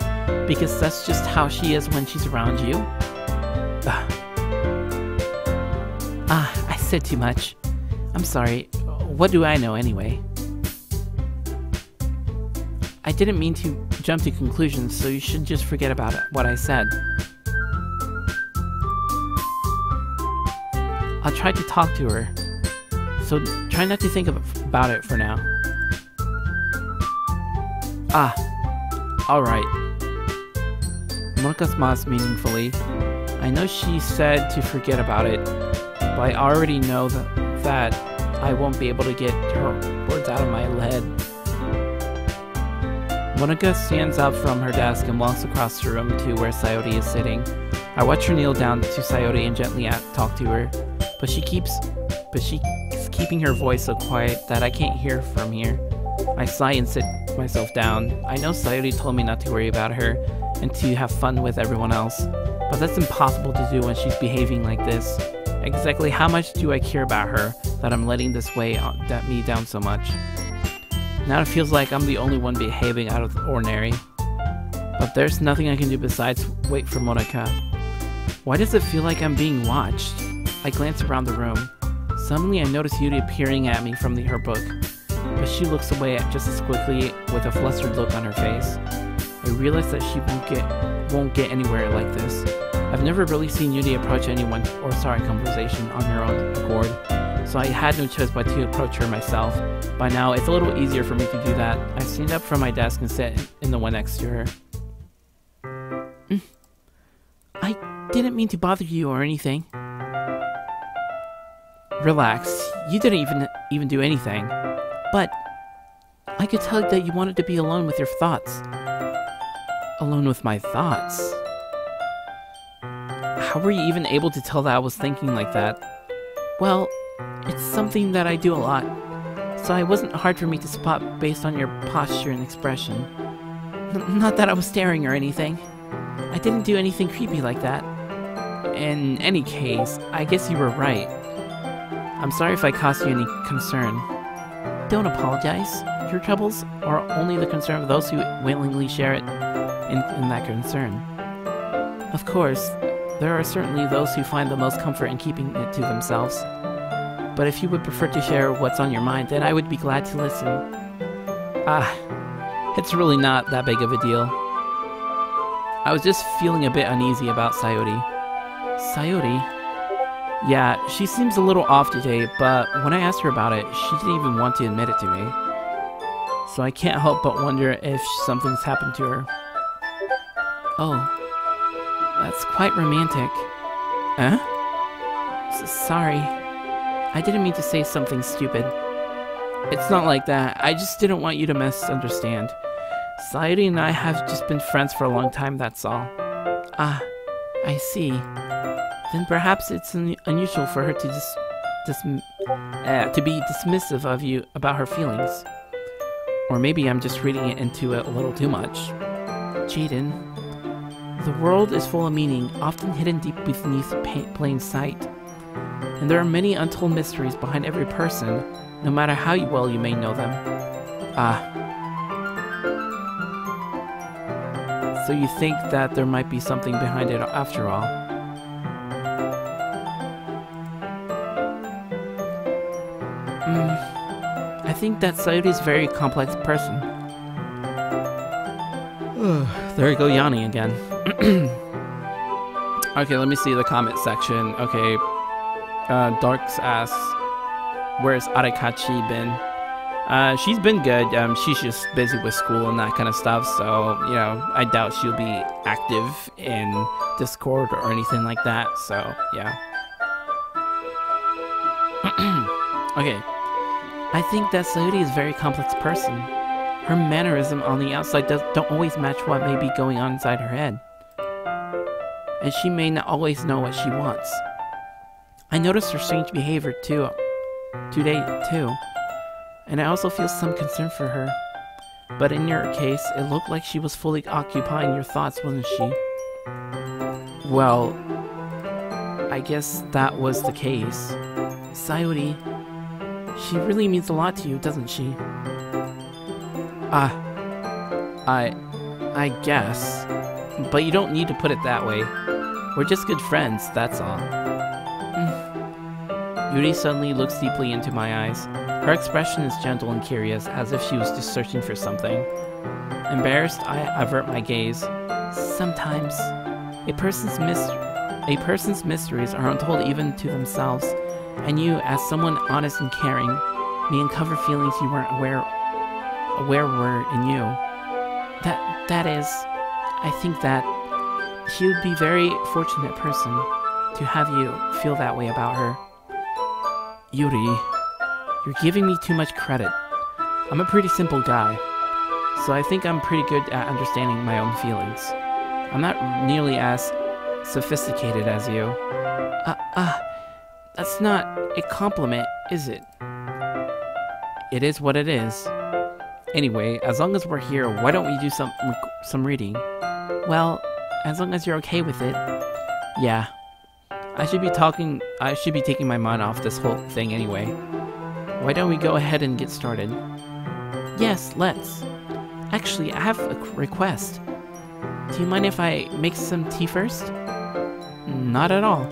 Because that's just how she is when she's around you? I said too much. I'm sorry. What do I know anyway? I didn't mean to jump to conclusions, so you should just forget about what I said. I'll try to talk to her, so try not to think about it for now. Alright. Monika smiles meaningfully. I know she said to forget about it, but I already know that I won't be able to get her words out of my head. Monika stands up from her desk and walks across the room to where Sayori is sitting. I watch her kneel down to Sayori and gently talk to her, but she's keeping her voice so quiet that I can't hear from here. I sigh and sit myself down. I know Sayori told me not to worry about her and to have fun with everyone else, but that's impossible to do when she's behaving like this. Exactly how much do I care about her that I'm letting this weigh me down so much? Now it feels like I'm the only one behaving out of the ordinary. But there's nothing I can do besides wait for Monika. Why does it feel like I'm being watched? I glance around the room. Suddenly I notice Yuri peering at me from her book, but she looks away just as quickly with a flustered look on her face. I realize that she won't get anywhere like this. I've never really seen Yuri approach anyone or start a conversation on her own accord, so I had no choice but to approach her myself. By now, it's a little easier for me to do that. I stand up from my desk and sit in the one next to her. I didn't mean to bother you or anything. Relax, you didn't even do anything. But I could tell that you wanted to be alone with your thoughts. Alone with my thoughts? How were you even able to tell that I was thinking like that? Well, it's something that I do a lot, so it wasn't hard for me to spot based on your posture and expression. Not that I was staring or anything. I didn't do anything creepy like that. In any case, I guess you were right. I'm sorry if I caused you any concern. Don't apologize. Your troubles are only the concern of those who willingly share it in that concern. Of course, there are certainly those who find the most comfort in keeping it to themselves. But if you would prefer to share what's on your mind, then I would be glad to listen. It's really not that big of a deal. I was just feeling a bit uneasy about Sayori. Sayori? Yeah, she seems a little off today, but when I asked her about it, she didn't even want to admit it to me. So I can't help but wonder if something's happened to her. Oh, that's quite romantic. Sorry. I didn't mean to say something stupid. It's not like that. I just didn't want you to misunderstand. Sayori and I have just been friends for a long time, that's all. I see. Then perhaps it's unusual for her to be dismissive of you about her feelings. Or maybe I'm just reading it into it a little too much. Jaden, the world is full of meaning, often hidden deep beneath plain sight. And there are many untold mysteries behind every person, no matter how well you may know them. So you think that there might be something behind it after all? I think that Sayori is a very complex person. There we go, yawning again. Okay, let me see the comment section. Okay, Darks asks, where's Arakachi been? She's been good. She's just busy with school and that kind of stuff, so, you know, I doubt she'll be active in Discord or anything like that, so, yeah. Okay. I think that Sayori is a very complex person. Her mannerism on the outside don't always match what may be going on inside her head. and she may not always know what she wants. I noticed her strange behavior today too, and I also feel some concern for her. But in your case, it looked like she was fully occupying your thoughts, wasn't she? Well, I guess that was the case. Sayuri, she really means a lot to you, doesn't she? I guess. But you don't need to put it that way. We're just good friends, that's all. Yuri suddenly looks deeply into my eyes. Her expression is gentle and curious, as if she was just searching for something. Embarrassed, I avert my gaze. Sometimes, a person's mysteries are untold even to themselves, and you, as someone honest and caring, may uncover feelings you weren't aware were in you. That is, I think that she would be a very fortunate person to have you feel that way about her. Yuri, you're giving me too much credit. I'm a pretty simple guy, so I think I'm pretty good at understanding my own feelings. I'm not nearly as sophisticated as you. That's not a compliment, is it? It is what it is. Anyway, as long as we're here, why don't we do some reading? Well, as long as you're okay with it. Yeah. I should be taking my mind off this whole thing anyway. Why don't we go ahead and get started? Yes, let's. Actually, I have a request. Do you mind if I make some tea first? Not at all.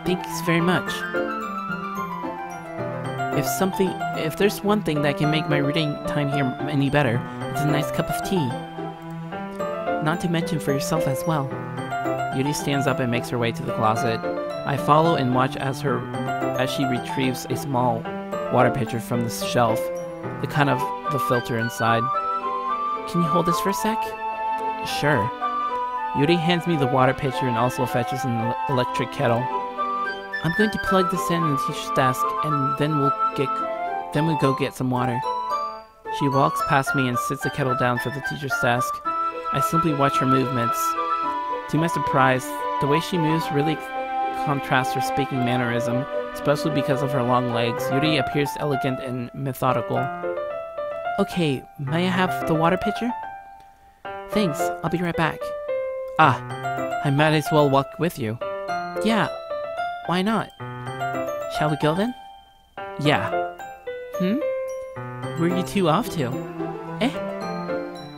Thanks very much. If there's one thing that can make my reading time here any better, it's a nice cup of tea. Not to mention for yourself as well. Yuri stands up and makes her way to the closet. I follow and watch as she retrieves a small water pitcher from the shelf, the filter inside. Can you hold this for a sec? Sure. Yuri hands me the water pitcher and also fetches an electric kettle. I'm going to plug this in the teacher's desk, and then we'll go get some water. She walks past me and sits the kettle down for the teacher's desk. I simply watch her movements. To my surprise, the way she moves really contrasts her speaking mannerism, especially because of her long legs. Yuri appears elegant and methodical. Okay, may I have the water pitcher? Thanks, I'll be right back. I might as well walk with you. Yeah, why not? Shall we go then? Yeah. Where are you two off to?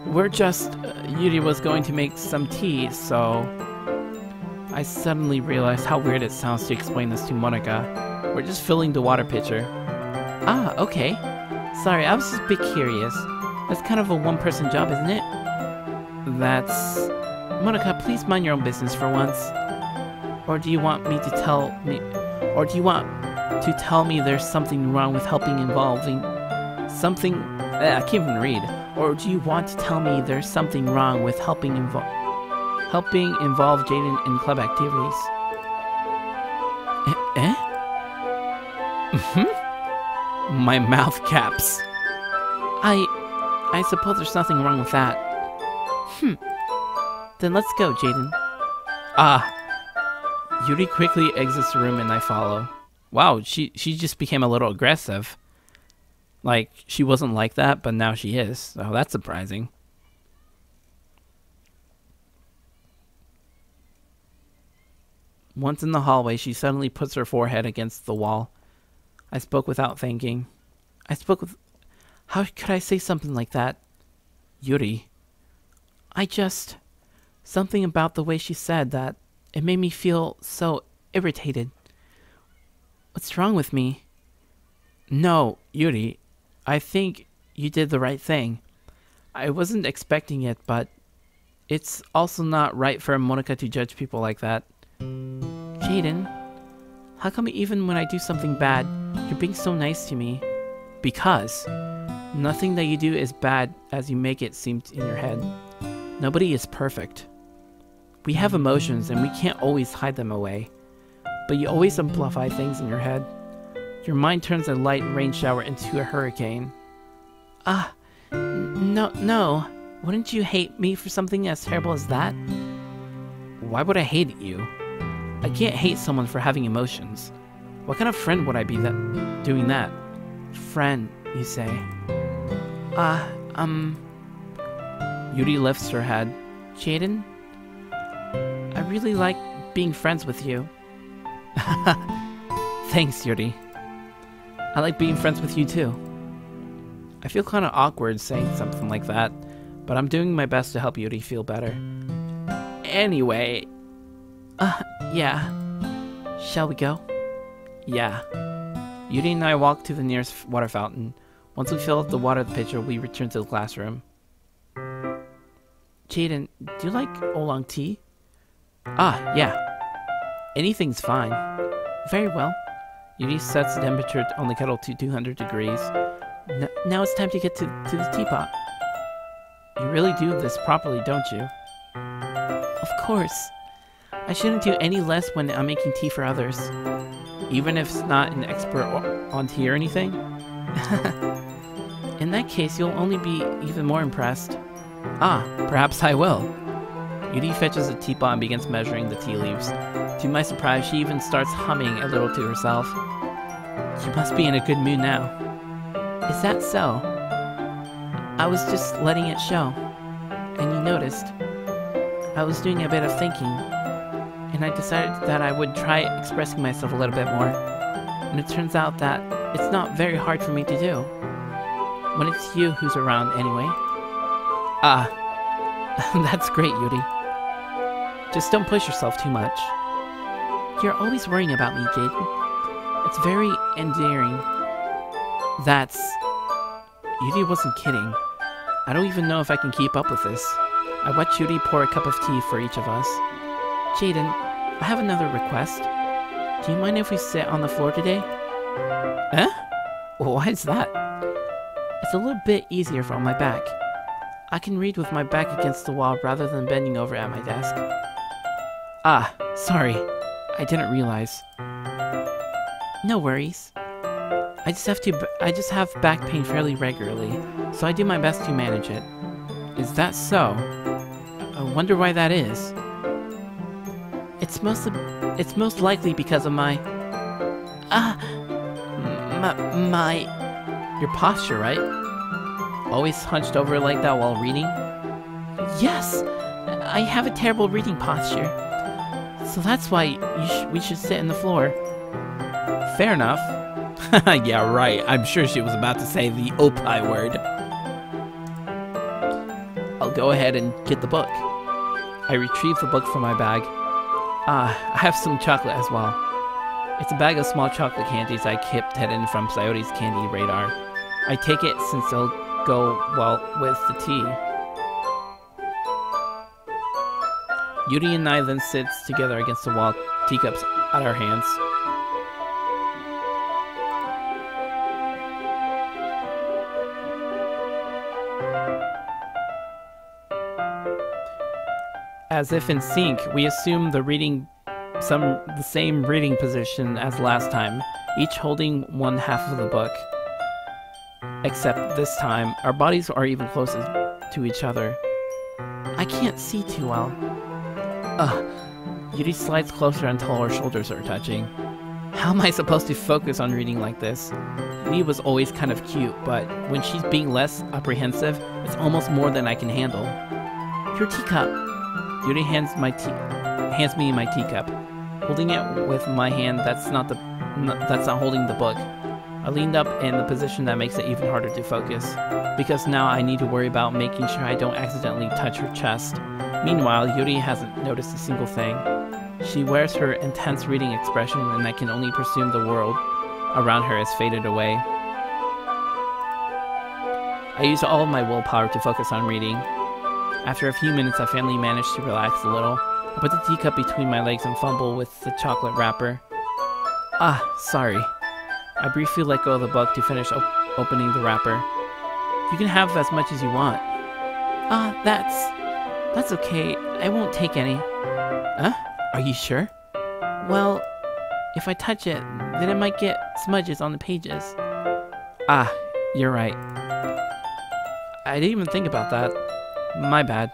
We're just... Yuri was going to make some tea, so... I suddenly realized how weird it sounds to explain this to Monika. We're just filling the water pitcher. Okay. Sorry, I was just a bit curious. That's kind of a one-person job, isn't it? That's... Monika, please mind your own business for once. Or do you want me to tell me... Or do you want to tell me there's something wrong with helping involving... Something... I can't even read. Or do you want to tell me there's something wrong with helping involve Jaden in club activities? My mouth caps. I suppose there's nothing wrong with that. Then let's go, Jaden. Yuri quickly exits the room and I follow. Wow, she just became a little aggressive. Like, she wasn't like that, but now she is. So that's surprising. Once in the hallway, she suddenly puts her forehead against the wall. I spoke without thinking. How could I say something like that? Yuri. Something about the way she said that, it made me feel so irritated. What's wrong with me? No, Yuri. I think you did the right thing. I wasn't expecting it, but it's also not right for Monika to judge people like that. Jaden, how come even when I do something bad, you're being so nice to me? Because nothing that you do is bad as you make it seem in your head. Nobody is perfect. We have emotions and we can't always hide them away. But you always amplify things in your head. Your mind turns a light rain shower into a hurricane. No. Wouldn't you hate me for something as terrible as that? Why would I hate you? I can't hate someone for having emotions. What kind of friend would I be that doing that? Friend, you say? Yuri lifts her head. Jaden? I really like being friends with you. Thanks, Yuri. I like being friends with you too. I feel kind of awkward saying something like that, but I'm doing my best to help Yuri feel better. Anyway, yeah. Shall we go? Yeah. Yuri and I walk to the nearest water fountain. Once we fill up the water pitcher, we return to the classroom. Jaden, do you like oolong tea? Yeah. Anything's fine. Very well. Yuri sets the temperature on the kettle to 200 degrees. Now it's time to get to the teapot. You really do this properly, don't you? Of course. I shouldn't do any less when I'm making tea for others. Even if it's not an expert on tea or anything? In that case, you'll only be even more impressed. Perhaps I will. Yuri fetches a teapot and begins measuring the tea leaves. To my surprise, she even starts humming a little to herself. You must be in a good mood now. Is that so? I was just letting it show. And you noticed. I was doing a bit of thinking. And I decided that I would try expressing myself a little bit more. And it turns out that it's not very hard for me to do. When it's you who's around anyway. That's great, Yuri. Just don't push yourself too much. You're always worrying about me, Jaden. It's very endearing. Yuri wasn't kidding. I don't even know if I can keep up with this. I watch Yuri pour a cup of tea for each of us. Jaden, I have another request. Do you mind if we sit on the floor today? Why is that? It's a little bit easier on my back. I can read with my back against the wall rather than bending over at my desk. Sorry. I didn't realize. No worries. I just have back pain fairly regularly, so I do my best to manage it. Is that so? I wonder why that is. It's most likely because of my your posture, right? Always hunched over like that while reading? Yes, I have a terrible reading posture. So that's why we should sit on the floor. Fair enough. Yeah, right. I'm sure she was about to say the opie word. I'll go ahead and get the book. I retrieve the book from my bag. I have some chocolate as well. It's a bag of small chocolate candies I kept hidden from Sayote's candy radar. I take it since it'll go well with the tea. Yuri and I then sit together against the wall, teacups at our hands. As if in sync, we assume the same reading position as last time, each holding one half of the book. Except this time, our bodies are even closer to each other. I can't see too well. Yuri slides closer until our shoulders are touching. How am I supposed to focus on reading like this? Lee was always kind of cute, but when she's being less apprehensive, it's almost more than I can handle. Your teacup. Yuri hands me my teacup, holding it with my hand that's not holding the book. I leaned up in the position that makes it even harder to focus, because now I need to worry about making sure I don't accidentally touch her chest. Meanwhile, Yuri hasn't noticed a single thing. She wears her intense reading expression, and I can only presume the world around her has faded away. I use all of my willpower to focus on reading. After a few minutes, I finally managed to relax a little. I put the teacup between my legs and fumble with the chocolate wrapper. Sorry. I briefly let go of the book to finish opening the wrapper. You can have as much as you want. That's okay. I won't take any. Are you sure? Well, if I touch it, then it might get smudges on the pages. You're right. I didn't even think about that. My bad.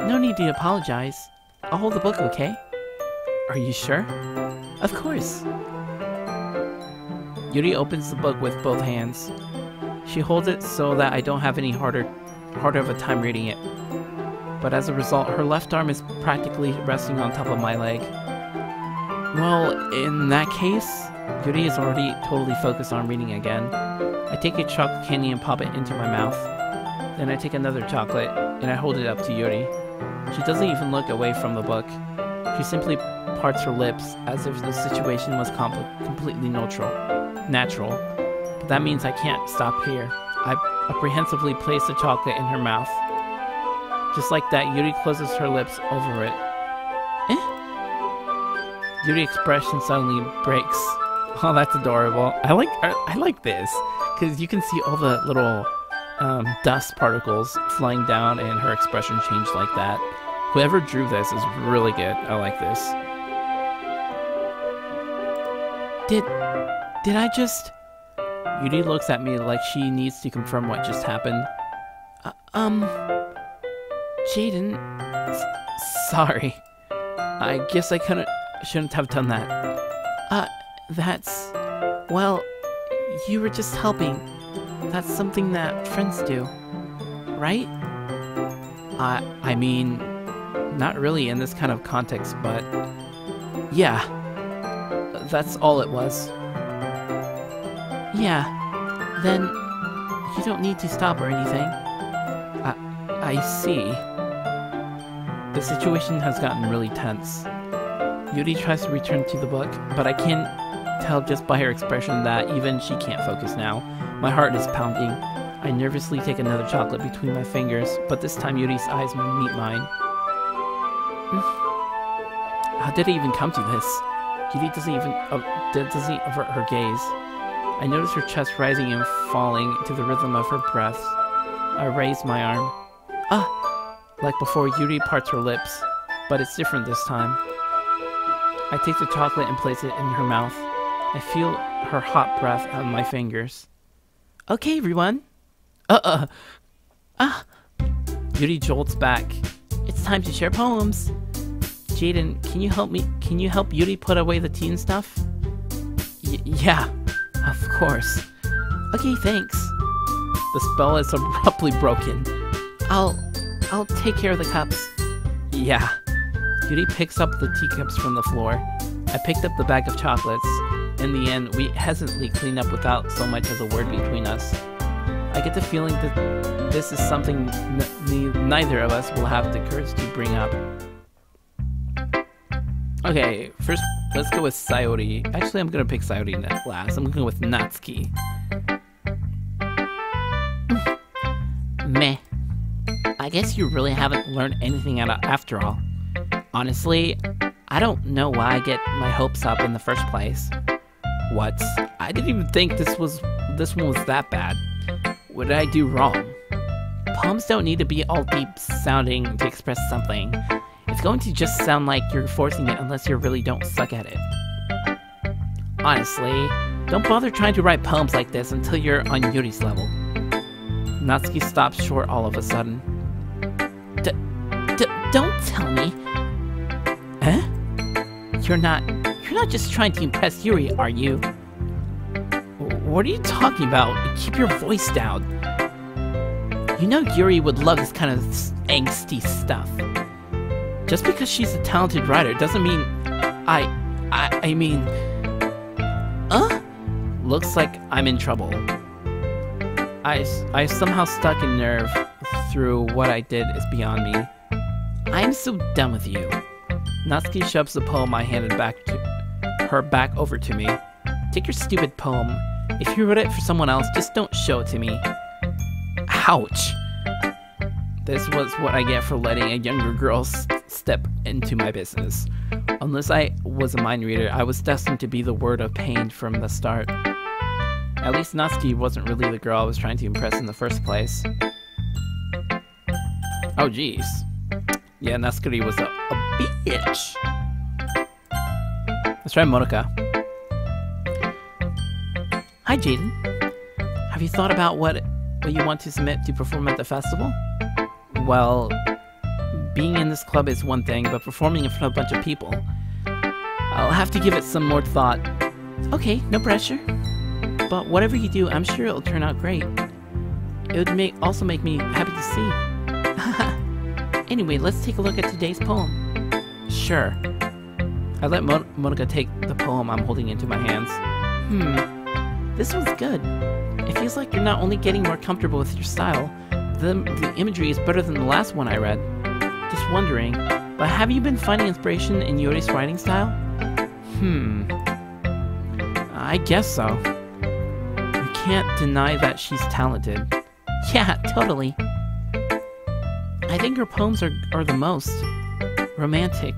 No need to apologize. I'll hold the book, okay? Are you sure? Of course. Yuri opens the book with both hands. She holds it so that I don't have any harder of a time reading it. But as a result, her left arm is practically resting on top of my leg. Well, in that case, Yuri is already totally focused on reading again. I take a chocolate candy and pop it into my mouth. Then I take another chocolate and I hold it up to Yuri. She doesn't even look away from the book. She simply parts her lips as if the situation was completely natural. But that means I can't stop here. I apprehensively place the chocolate in her mouth. Just like that, Yuri closes her lips over it. Yuri's expression suddenly breaks. Oh, that's adorable. I like this because you can see all the little dust particles flying down, and her expression changed like that. Whoever drew this is really good. I like this. Did I just... Yuri looks at me like she needs to confirm what just happened. Jaden... Sorry. I guess I shouldn't have done that. That's... Well, you were just helping. That's something that friends do, right? I mean, not really in this kind of context, but yeah, that's all it was. Yeah, then you don't need to stop or anything. I see. The situation has gotten really tense. Yuri tries to return to the book, but I can tell just by her expression that even she can't focus now. My heart is pounding. I nervously take another chocolate between my fingers, but this time Yuri's eyes meet mine. How did it even come to this? Yuri doesn't avert her gaze. I notice her chest rising and falling to the rhythm of her breaths. I raise my arm. Like before, Yuri parts her lips, but it's different this time. I take the chocolate and place it in her mouth. I feel her hot breath on my fingers. Okay, everyone. Yuri jolts back. It's time to share poems. Jaden, can you help me? Can you help Yuri put away the tea and stuff? Yeah, of course. Okay, thanks. The spell is abruptly broken. I'll take care of the cups. Yeah. Yuri picks up the teacups from the floor. I picked up the bag of chocolates. In the end, we hesitantly clean up without so much as a word between us. I get the feeling that this is something neither of us will have the courage to bring up. Okay, first let's go with Sayori. Actually, I'm gonna pick Sayori last. I'm gonna go with Natsuki. Meh. I guess you really haven't learned anything after all. Honestly, I don't know why I get my hopes up in the first place. What? I didn't even think this one was that bad. What did I do wrong? Poems don't need to be all deep sounding to express something. It's going to just sound like you're forcing it unless you really don't suck at it. Honestly, don't bother trying to write poems like this until you're on Yuri's level. Natsuki stops short all of a sudden. Don't tell me. Eh? You're not just trying to impress Yuri, are you? What are you talking about? Keep your voice down. You know Yuri would love this kind of angsty stuff. Just because she's a talented writer doesn't mean I mean... Looks like I'm in trouble. I somehow stuck a nerve through what I did is beyond me. I'm so done with you. Natsuki shoves the poem I handed back over to me. Take your stupid poem. If you wrote it for someone else, just don't show it to me. Ouch! This was what I get for letting a younger girl step into my business. Unless I was a mind reader, I was destined to be the word of pain from the start. At least Natsuki wasn't really the girl I was trying to impress in the first place. Oh jeez. Yeah, Natsuki was a bitch. Let's try Monika. Hi, Jaden. Have you thought about what you want to submit to perform at the festival? Well, being in this club is one thing, but performing in front of a bunch of people, I'll have to give it some more thought. Okay, no pressure. But whatever you do, I'm sure it'll turn out great. It would also make me happy to see. Anyway, let's take a look at today's poem. Sure. I let Monica take the poem I'm holding into my hands. This one's good. It feels like you're not only getting more comfortable with your style, the imagery is better than the last one I read. Just wondering, but have you been finding inspiration in Yori's writing style? I guess so. You can't deny that she's talented. Yeah, totally. I think her poems are the most romantic.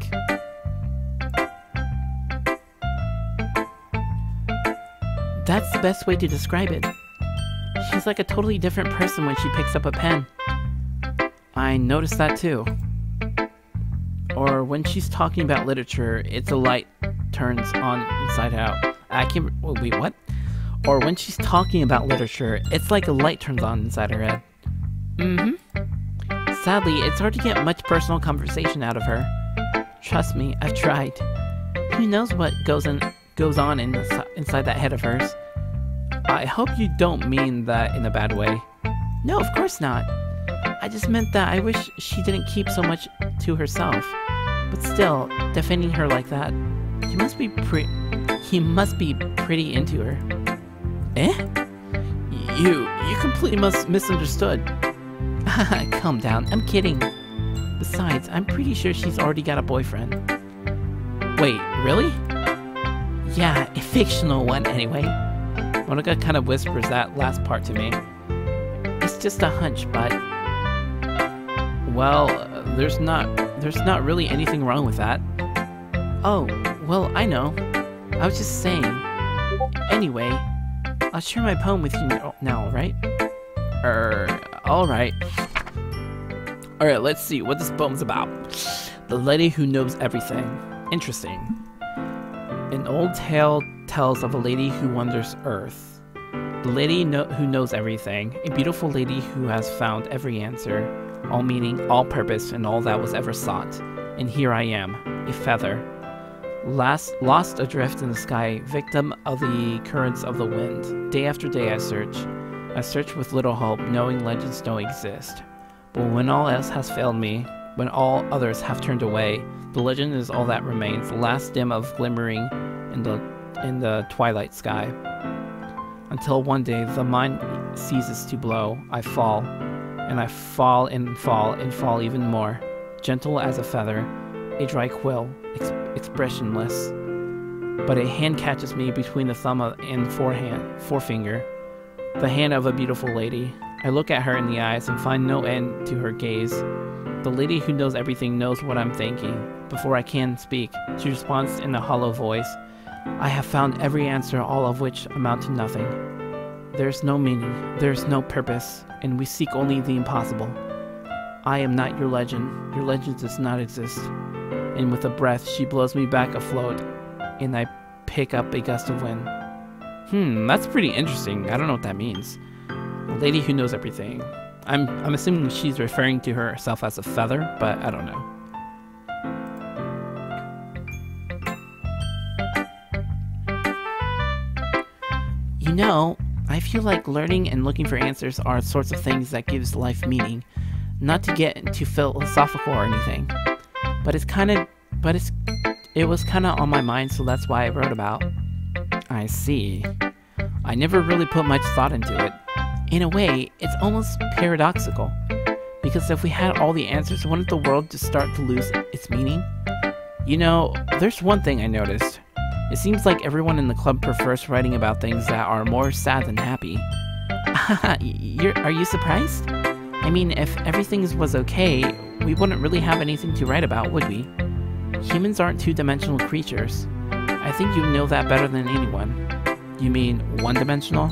That's the best way to describe it. She's like a totally different person when she picks up a pen. I noticed that too. Or when she's talking about literature, it's a light turns on inside out. Wait, what? Or when she's talking about literature, it's like a light turns on inside her head. Sadly, it's hard to get much personal conversation out of her. Trust me, I've tried. Who knows what goes on inside that head of hers? I hope you don't mean that in a bad way. No, of course not. I just meant that I wish she didn't keep so much to herself. But still, defending her like that, he must be pretty into her. You completely misunderstood. Calm down, I'm kidding. Besides, I'm pretty sure she's already got a boyfriend. Wait, really? Yeah, a fictional one anyway. Monica kind of whispers that last part to me. It's just a hunch, but... Well, there's not really anything wrong with that. Oh, well, I know. I was just saying. Anyway, I'll share my poem with you now, right? Alright. Alright, let's see what this poem's about. The Lady Who Knows Everything. Interesting. An old tale tells of a lady who wanders Earth. The lady who knows everything. A beautiful lady who has found every answer, all meaning, all purpose, and all that was ever sought. And here I am, a feather. Lost adrift in the sky, victim of the currents of the wind. Day after day I search. I search with little hope, knowing legends don't exist. But when all else has failed me, when all others have turned away, the legend is all that remains, the last dim of glimmering in the twilight sky. Until one day the mind ceases to blow, I fall, and I fall and fall and fall even more, gentle as a feather, a dry quill, expressionless. But a hand catches me between the thumb and forefinger, the hand of a beautiful lady. I look at her in the eyes and find no end to her gaze. The lady who knows everything knows what I'm thinking. Before I can speak, she responds in a hollow voice. I have found every answer, all of which amount to nothing. There's no meaning, there's no purpose, and we seek only the impossible. I am not your legend does not exist. And with a breath, she blows me back afloat, and I pick up a gust of wind. That's pretty interesting. I don't know what that means. A lady who knows everything. I'm assuming she's referring to herself as a feather, but I don't know. You know, I feel like learning and looking for answers are sorts of things that gives life meaning. Not to get too philosophical or anything, but it was kind of on my mind, so that's why I wrote about. I see. I never really put much thought into it. In a way, it's almost paradoxical, because if we had all the answers, wouldn't the world just start to lose its meaning? You know, there's one thing I noticed. It seems like everyone in the club prefers writing about things that are more sad than happy. Are you surprised? I mean, if everything was okay, we wouldn't really have anything to write about, would we? Humans aren't two-dimensional creatures. I think you know that better than anyone. You mean one-dimensional?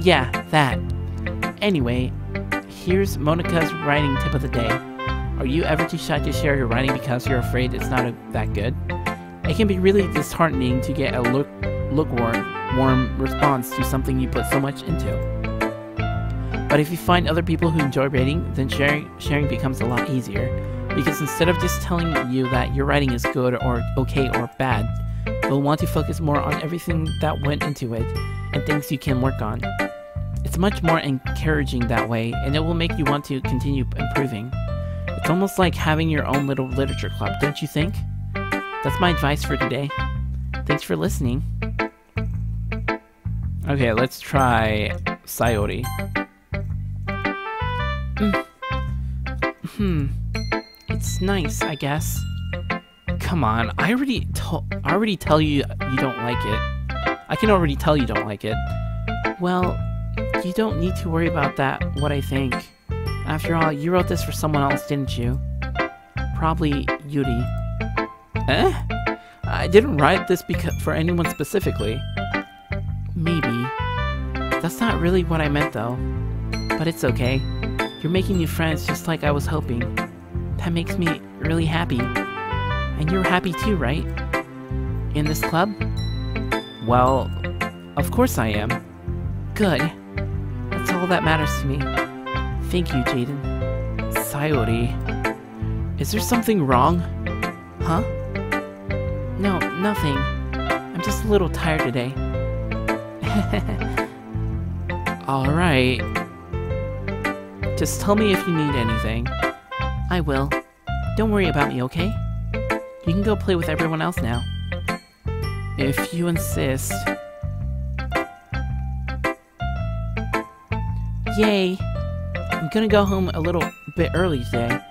Yeah, that. Anyway, here's Monica's writing tip of the day. Are you ever too shy to share your writing because you're afraid it's not that good? It can be really disheartening to get a lukewarm response to something you put so much into. But if you find other people who enjoy reading, then sharing becomes a lot easier. Because instead of just telling you that your writing is good or okay or bad, you'll want to focus more on everything that went into it and things you can work on. It's much more encouraging that way, and it will make you want to continue improving. It's almost like having your own little literature club, don't you think? That's my advice for today. Thanks for listening. Okay, let's try Sayori. It's nice, I guess. Come on, I already tell you you don't like it. I can already tell you don't like it. Well, you don't need to worry about that, what I think. After all, you wrote this for someone else, didn't you? Probably Yuri. Eh? I didn't write this for anyone specifically. Maybe. That's not really what I meant, though. But it's okay. You're making new friends just like I was hoping. That makes me really happy. And you're happy too, right? In this club? Well, of course I am. Good. That's all that matters to me. Thank you, Jaden. Sayori. Is there something wrong? Huh? No, nothing. I'm just a little tired today. Alright. Just tell me if you need anything. I will. Don't worry about me, okay? You can go play with everyone else now. If you insist. Yay! I'm gonna go home a little bit early today.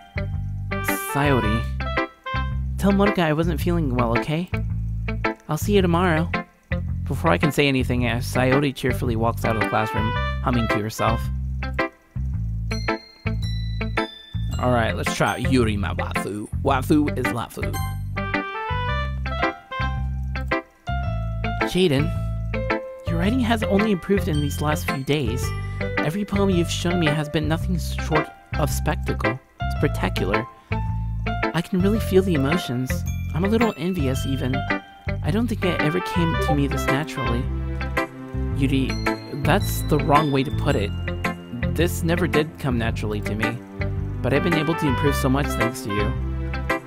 Sayori. Tell Monica I wasn't feeling well, okay? I'll see you tomorrow. Before I can say anything, Sayori cheerfully walks out of the classroom, humming to herself. Alright, let's try Yuri ma Wafu. Wafu is Lafu. Jaden, your writing has only improved in these last few days. Every poem you've shown me has been nothing short of spectacle. It's spectacular. I can really feel the emotions. I'm a little envious, even. I don't think it ever came to me this naturally. Yuri, that's the wrong way to put it. This never did come naturally to me, but I've been able to improve so much thanks to you.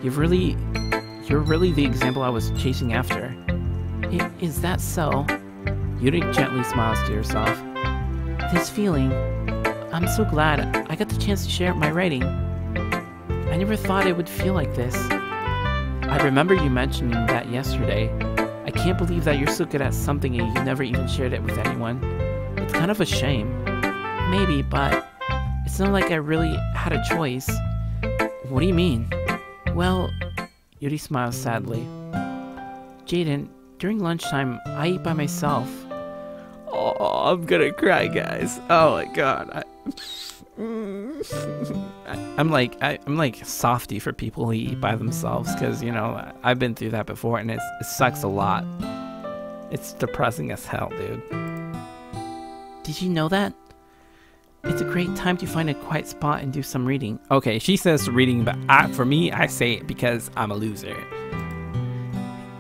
You're really the example I was chasing after. Is that so? Yuri gently smiles to herself. This feeling, I'm so glad I got the chance to share my writing. I never thought it would feel like this. I remember you mentioning that yesterday. I can't believe that you're so good at something and you never even shared it with anyone. It's kind of a shame. Maybe, but it's not like I really had a choice. What do you mean? Well, Yuri smiles sadly. Jaden, during lunchtime, I eat by myself. Oh, I'm gonna cry, guys. Oh my god. I'm like softy for people who eat by themselves, because, you know, I've been through that before and it sucks a lot. It's depressing as hell, dude. Did you know that? It's a great time to find a quiet spot and do some reading. Okay, she says reading, but for me, I say it because I'm a loser.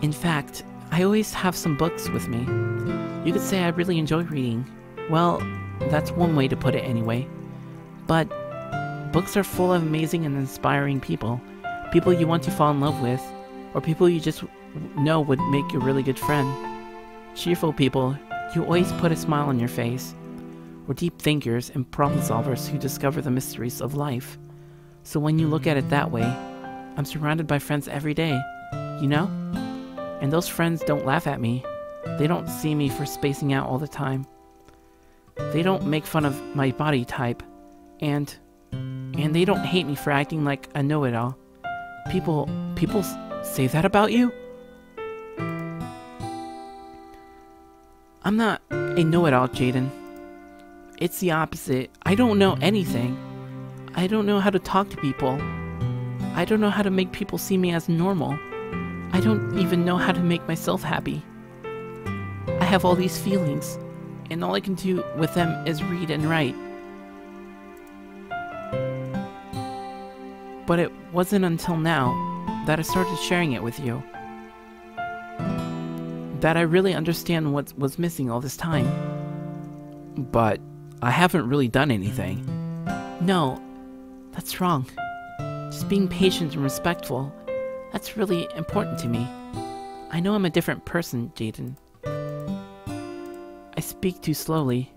In fact, I always have some books with me. You could say I really enjoy reading. Well, that's one way to put it anyway. But books are full of amazing and inspiring people. People you want to fall in love with, or people you just know would make you a really good friend. Cheerful people who always put a smile on your face. Or deep thinkers and problem solvers who discover the mysteries of life. So when you look at it that way, I'm surrounded by friends every day, you know? And those friends don't laugh at me. They don't see me for spacing out all the time. They don't make fun of my body type. And they don't hate me for acting like a know-it-all. People say that about you? I'm not a know-it-all, Jaden. It's the opposite. I don't know anything. I don't know how to talk to people. I don't know how to make people see me as normal. I don't even know how to make myself happy. I have all these feelings, and all I can do with them is read and write. But it wasn't until now that I started sharing it with you that I really understand what was missing all this time. But I haven't really done anything. No, that's wrong. Just being patient and respectful, that's really important to me. I know I'm a different person, Jaden. I speak too slowly.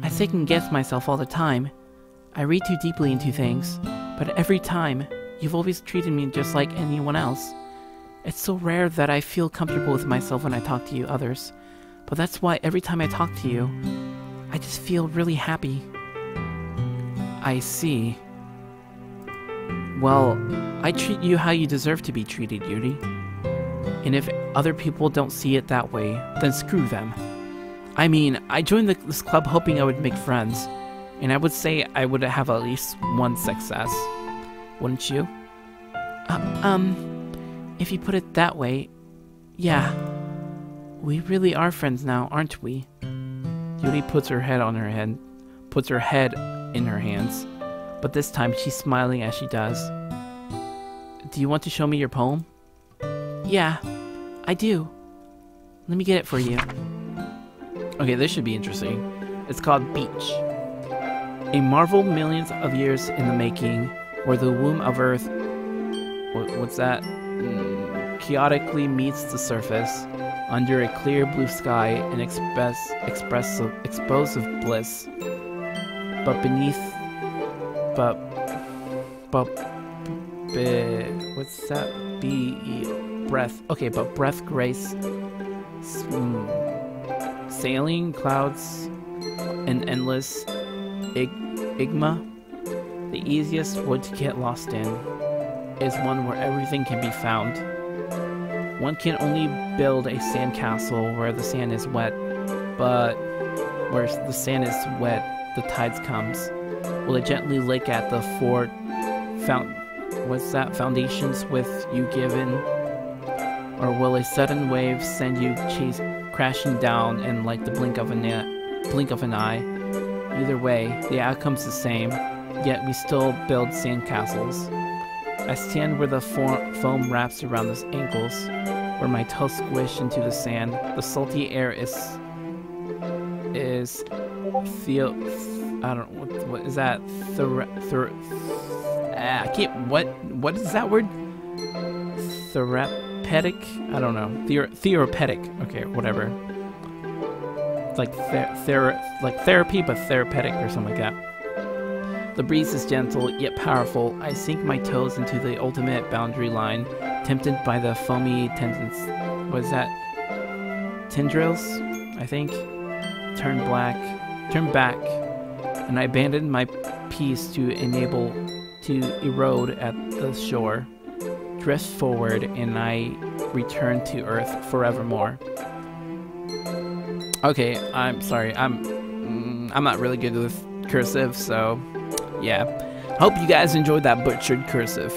I second-guess myself all the time. I read too deeply into things, but every time, you've always treated me just like anyone else. It's so rare that I feel comfortable with myself when I talk to you others, but that's why every time I talk to you, I just feel really happy. I see. Well, I treat you how you deserve to be treated, Yuri. And if other people don't see it that way, then screw them. I mean, I joined this club hoping I would make friends, and I would say I would have at least one success. Wouldn't you? If you put it that way, yeah. We really are friends now, aren't we? Yuri puts her head in her hands, but this time she's smiling as she does. Do you want to show me your poem? Yeah, I do. Let me get it for you. Okay, this should be interesting. It's called Beach. A marvel millions of years in the making, where the womb of Earth, what's that? Chaotically meets the surface, under a clear blue sky, and exposed of bliss. But beneath, what's that? Breath. Okay, but breath grace. Sailing clouds and endless igma. The easiest wood to get lost in is one where everything can be found. One can only build a sandcastle where the sand is wet, but where the sand is wet, the tides comes. Will it gently lake at the foundations with you given? Or will a sudden wave send you crashing down in like the blink of an eye? Either way, the outcome's the same, yet we still build sandcastles. I stand where the foam wraps around the ankles, where my toes squish into the sand. The salty air is I don't know what is that? I can't. What is that word? Therapeutic? I don't know. Therapeutic. Okay, whatever. It's like therapy, but therapeutic or something like that. The breeze is gentle yet powerful. I sink my toes into the ultimate boundary line, tempted by the foamy tendons. What is that? Tendrils, I think. Turn back, and I abandon my piece to erode at the shore, drift forward, and I return to Earth forevermore. Okay, I'm sorry. I'm not really good with cursive, so yeah. Hope you guys enjoyed that butchered cursive.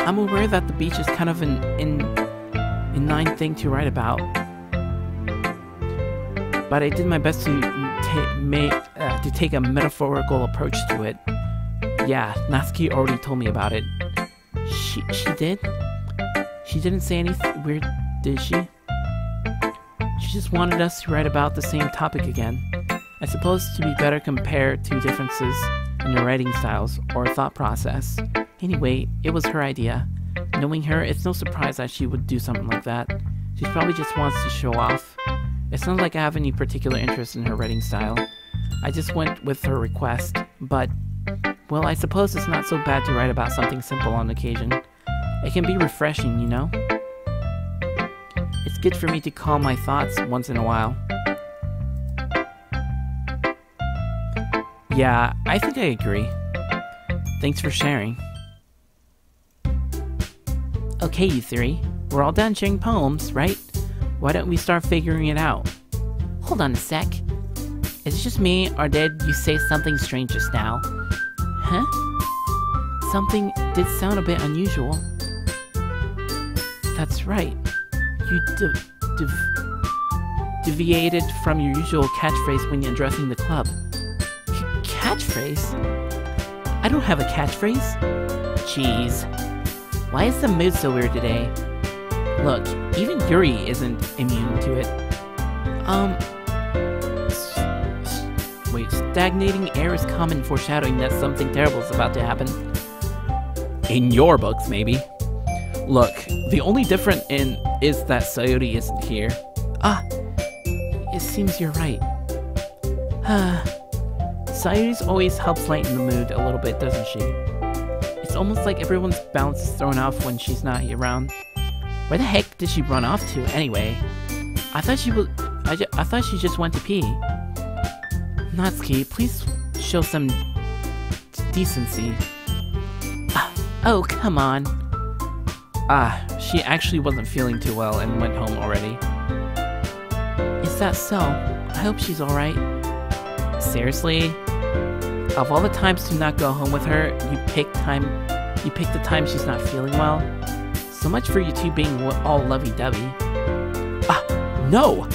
I'm aware that the beach is kind of an inane thing to write about, but I did my best to take a metaphorical approach to it. Yeah, Natsuki already told me about it. She did? She didn't say anything weird, did she? She just wanted us to write about the same topic again. I suppose to be better compared to differences in your writing styles or thought process. Anyway, it was her idea. Knowing her, it's no surprise that she would do something like that. She probably just wants to show off. It's not like I have any particular interest in her writing style. I just went with her request, but, well, I suppose it's not so bad to write about something simple on occasion. It can be refreshing, you know? It's good for me to calm my thoughts once in a while. Yeah, I think I agree. Thanks for sharing. Okay, you three. We're all done sharing poems, right? Why don't we start figuring it out? Hold on a sec. Is it just me, or did you say something strange just now? Huh? Something did sound a bit unusual. That's right. You deviated from your usual catchphrase when you're addressing the club. Catchphrase? I don't have a catchphrase. Jeez. Why is the mood so weird today? Look, Even Yuri isn't immune to it. Wait, stagnating air is common foreshadowing that something terrible is about to happen. In your books, maybe. Look, the only difference is that Sayuri isn't here. It seems you're right. Sayuri's always helps lighten the mood a little bit, doesn't she? It's almost like everyone's balance is thrown off when she's not around. Where the heck did she run off to, anyway? I thought she just went to pee. Natsuki, please show some decency. Oh, come on. She actually wasn't feeling too well and went home already. Is that so? I hope she's alright. Seriously? Of all the times to not go home with her, you pick the time she's not feeling well? So much for you two being all lovey-dovey. No!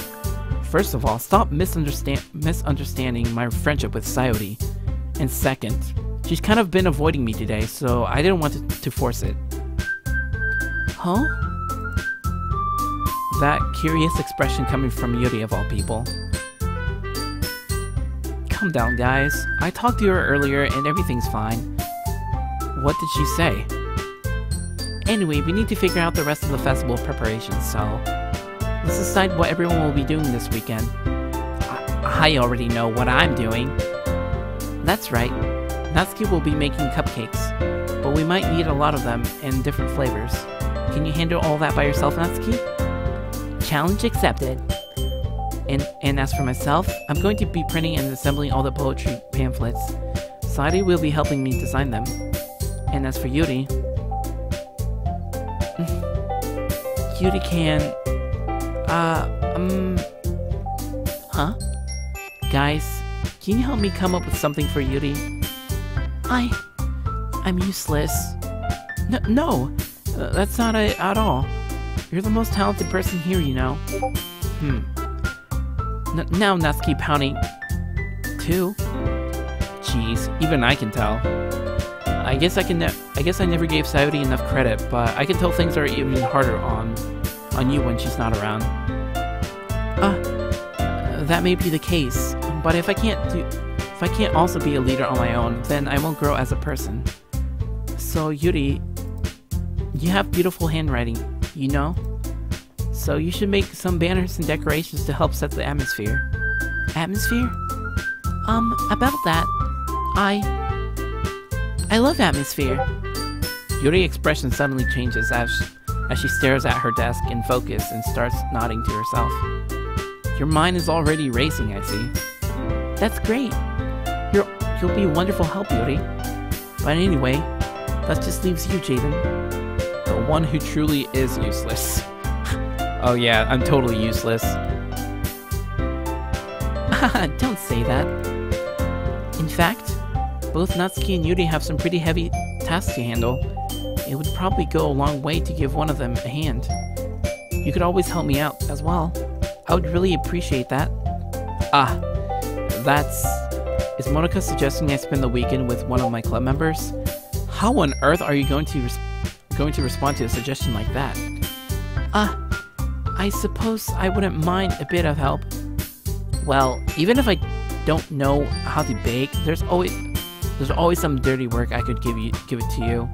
First of all, stop misunderstanding my friendship with Sayuri. And second, she's kind of been avoiding me today, so I didn't want to force it. Huh? That curious expression coming from Yuri of all people. Calm down, guys. I talked to her earlier and everything's fine. What did she say? Anyway, we need to figure out the rest of the festival preparations, so let's decide what everyone will be doing this weekend. I already know what I'm doing. That's right. Natsuki will be making cupcakes, but we might need a lot of them in different flavors. Can you handle all that by yourself, Natsuki? Challenge accepted. And as for myself, I'm going to be printing and assembling all the poetry pamphlets. Sayuri will be helping me design them. And as for Yuri... Yuri can... Huh? Guys, can you help me come up with something for Yuri? I'm useless. No, that's not it at all. You're the most talented person here, you know. Now Natsuki pouting. Too? Jeez, even I can tell. I guess I never gave Sayuri enough credit, but I can tell things are even harder on you when she's not around. That may be the case, but if I can't also be a leader on my own, then I won't grow as a person. So Yuri, you have beautiful handwriting, you know? So you should make some banners and decorations to help set the atmosphere. Atmosphere? About that, I love atmosphere. Yuri's expression suddenly changes as she stares at her desk in focus and starts nodding to herself. Your mind is already racing, I see. That's great. You'll be a wonderful help, Yuri. But anyway, that just leaves you, Jaden. The one who truly is useless. Oh yeah, I'm totally useless. Don't say that. In fact, both Natsuki and Yuri have some pretty heavy tasks to handle. It would probably go a long way to give one of them a hand. You could always help me out as well. I would really appreciate that. Is Monica suggesting I spend the weekend with one of my club members? How on earth are you going to respond to a suggestion like that? I suppose I wouldn't mind a bit of help. Well, even if I don't know how to bake, there's always some dirty work I could give it to you.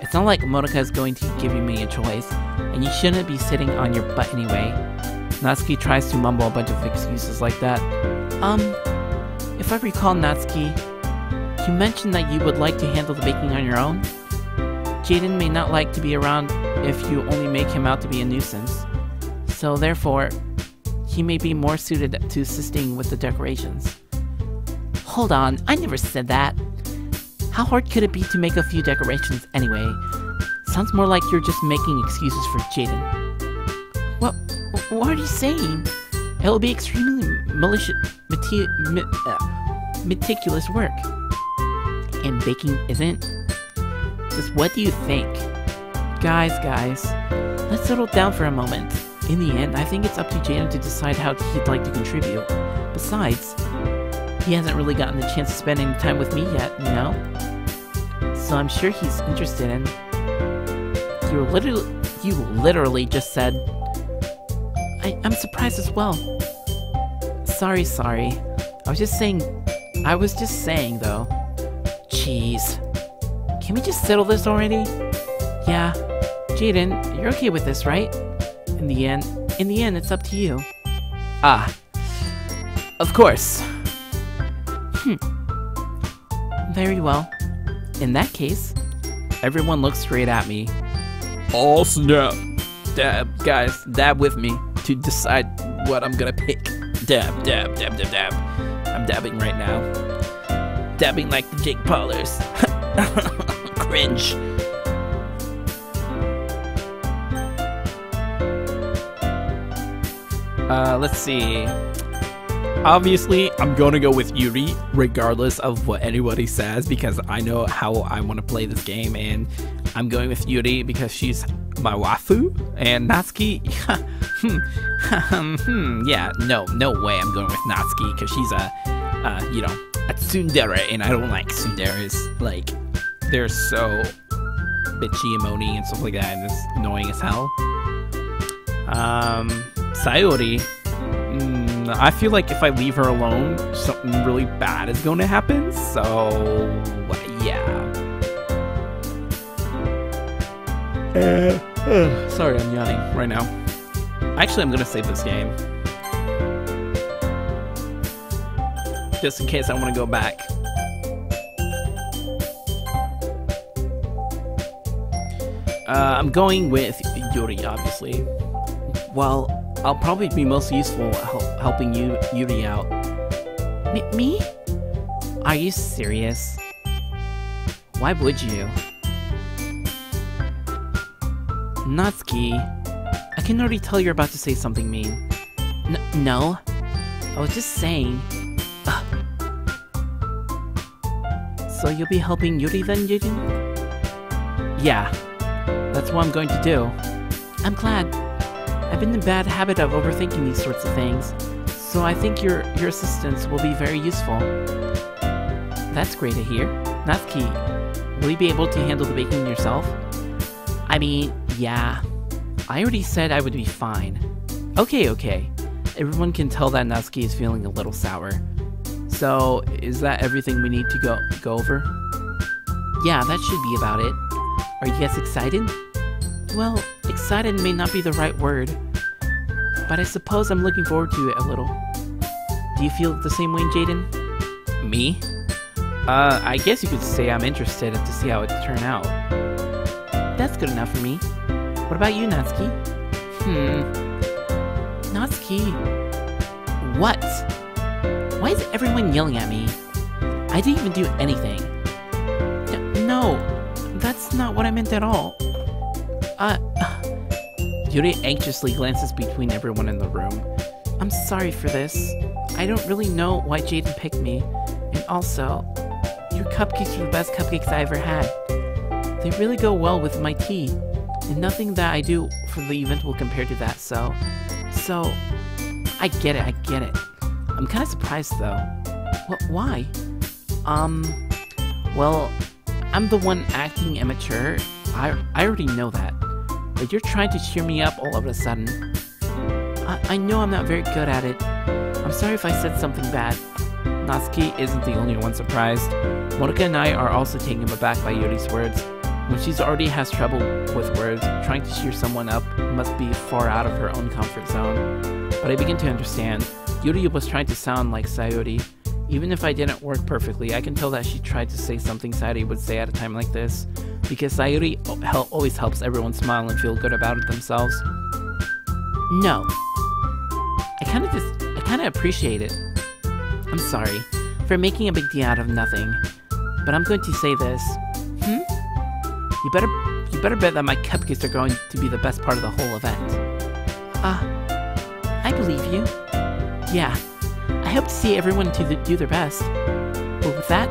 It's not like Monica is going to give me a choice, and you shouldn't be sitting on your butt anyway. Natsuki tries to mumble a bunch of excuses like that. If I recall, Natsuki, you mentioned that you would like to handle the baking on your own? Jaden may not like to be around if you only make him out to be a nuisance. So therefore, he may be more suited to assisting with the decorations. Hold on, I never said that. How hard could it be to make a few decorations anyway? Sounds more like you're just making excuses for Jaden. What are you saying? It will be extremely meticulous work. And baking isn't? Just what do you think? Guys, let's settle down for a moment. In the end, I think it's up to Jaden to decide how he'd like to contribute. Besides, he hasn't really gotten the chance to spend any time with me yet, you know? So I'm sure he's interested in... You literally just said... I'm surprised as well. Sorry. I was just saying though. Jeez. Can we just settle this already? Yeah. Jaden, you're okay with this, right? In the end, it's up to you. Ah. Of course. Very well. In that case, everyone looks straight at me. Oh snap. Dab, guys, dab with me to decide what I'm gonna pick. Dab. I'm dabbing right now. Dabbing like the Jake Paulers. Cringe. Let's see. Obviously, I'm gonna go with Yuri, regardless of what anybody says, because I know how I want to play this game, and I'm going with Yuri because she's my waifu, and Natsuki, yeah, no way I'm going with Natsuki, because she's a tsundere, and I don't like tsunderes. Like, they're so bitchy and moany and stuff like that, and it's annoying as hell. Sayori, I feel like if I leave her alone, something really bad is going to happen, so yeah. Sorry, I'm yawning right now. Actually, I'm going to save this game. Just in case I want to go back. I'm going with Yuri, obviously. Well, I'll probably be most useful helping Yuri out. me? Are you serious? Why would you? Natsuki, I can already tell you're about to say something mean. No. I was just saying. So you'll be helping Yuri then, Jaden? Yeah. That's what I'm going to do. I'm glad. I've been in the bad habit of overthinking these sorts of things, so I think your assistance will be very useful. That's great to hear. Natsuki, will you be able to handle the baking yourself? I mean, yeah. I already said I would be fine. Okay. Everyone can tell that Natsuki is feeling a little sour. So, is that everything we need to go over? Yeah, that should be about it. Are you guys excited? Well, excited may not be the right word, but I suppose I'm looking forward to it a little. Do you feel the same way, Jaden? Me? I guess you could say I'm interested to see how it turn out. That's good enough for me. What about you, Natsuki? Natsuki... What? Why is everyone yelling at me? I didn't even do anything. No, that's not what I meant at all. Yuri anxiously glances between everyone in the room. I'm sorry for this. I don't really know why Jaden picked me. And also, your cupcakes are the best cupcakes I ever had. They really go well with my tea. And nothing that I do for the event will compare to that, so... I get it. I'm kind of surprised, though. Why? Well, I'm the one acting immature. I already know that. But you're trying to cheer me up all of a sudden. I know I'm not very good at it. I'm sorry if I said something bad. Natsuki isn't the only one surprised. Monika and I are also taken aback by Yuri's words. When she already has trouble with words, trying to cheer someone up must be far out of her own comfort zone. But I begin to understand. Yuri was trying to sound like Sayori. Even if I didn't work perfectly, I can tell that she tried to say something Sayori would say at a time like this. Because Sayori always helps everyone smile and feel good about it themselves. No. I kind of appreciate it. I'm sorry for making a big deal out of nothing. But I'm going to say this. You better bet that my cupcakes are going to be the best part of the whole event. I believe you. Yeah, I hope to see everyone do their best. But with that,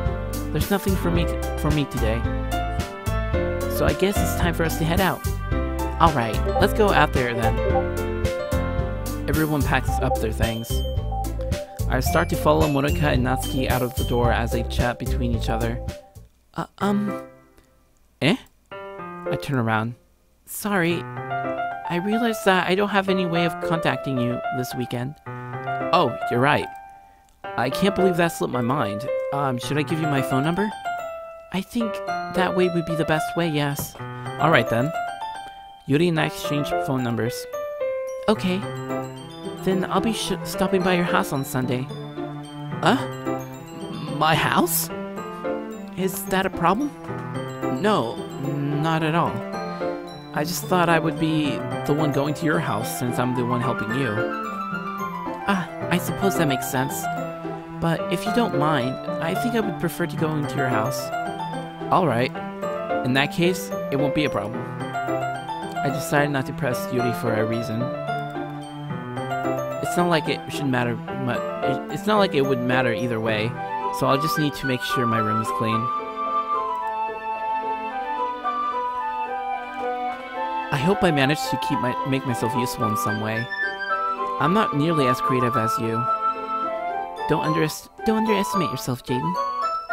there's nothing for me today. So I guess it's time for us to head out. Alright, let's go out there then. Everyone packs up their things. I start to follow Monika and Natsuki out of the door as they chat between each other. Eh? I turn around. Sorry. I realized that I don't have any way of contacting you this weekend. Oh, you're right. I can't believe that slipped my mind. Should I give you my phone number? I think that way would be the best way, yes. Alright then. Yuri and I exchange phone numbers. Okay. Then I'll be stopping by your house on Sunday. My house? Is that a problem? No, not at all. I just thought I would be the one going to your house since I'm the one helping you. I suppose that makes sense. But if you don't mind, I think I would prefer to go into your house. Alright. In that case, it won't be a problem. I decided not to press Yuri for a reason. It's not like it should matter much. It's not like it would matter either way, so I'll just need to make sure my room is clean. I hope I managed to make myself useful in some way. I'm not nearly as creative as you. Don't underestimate yourself, Jaden.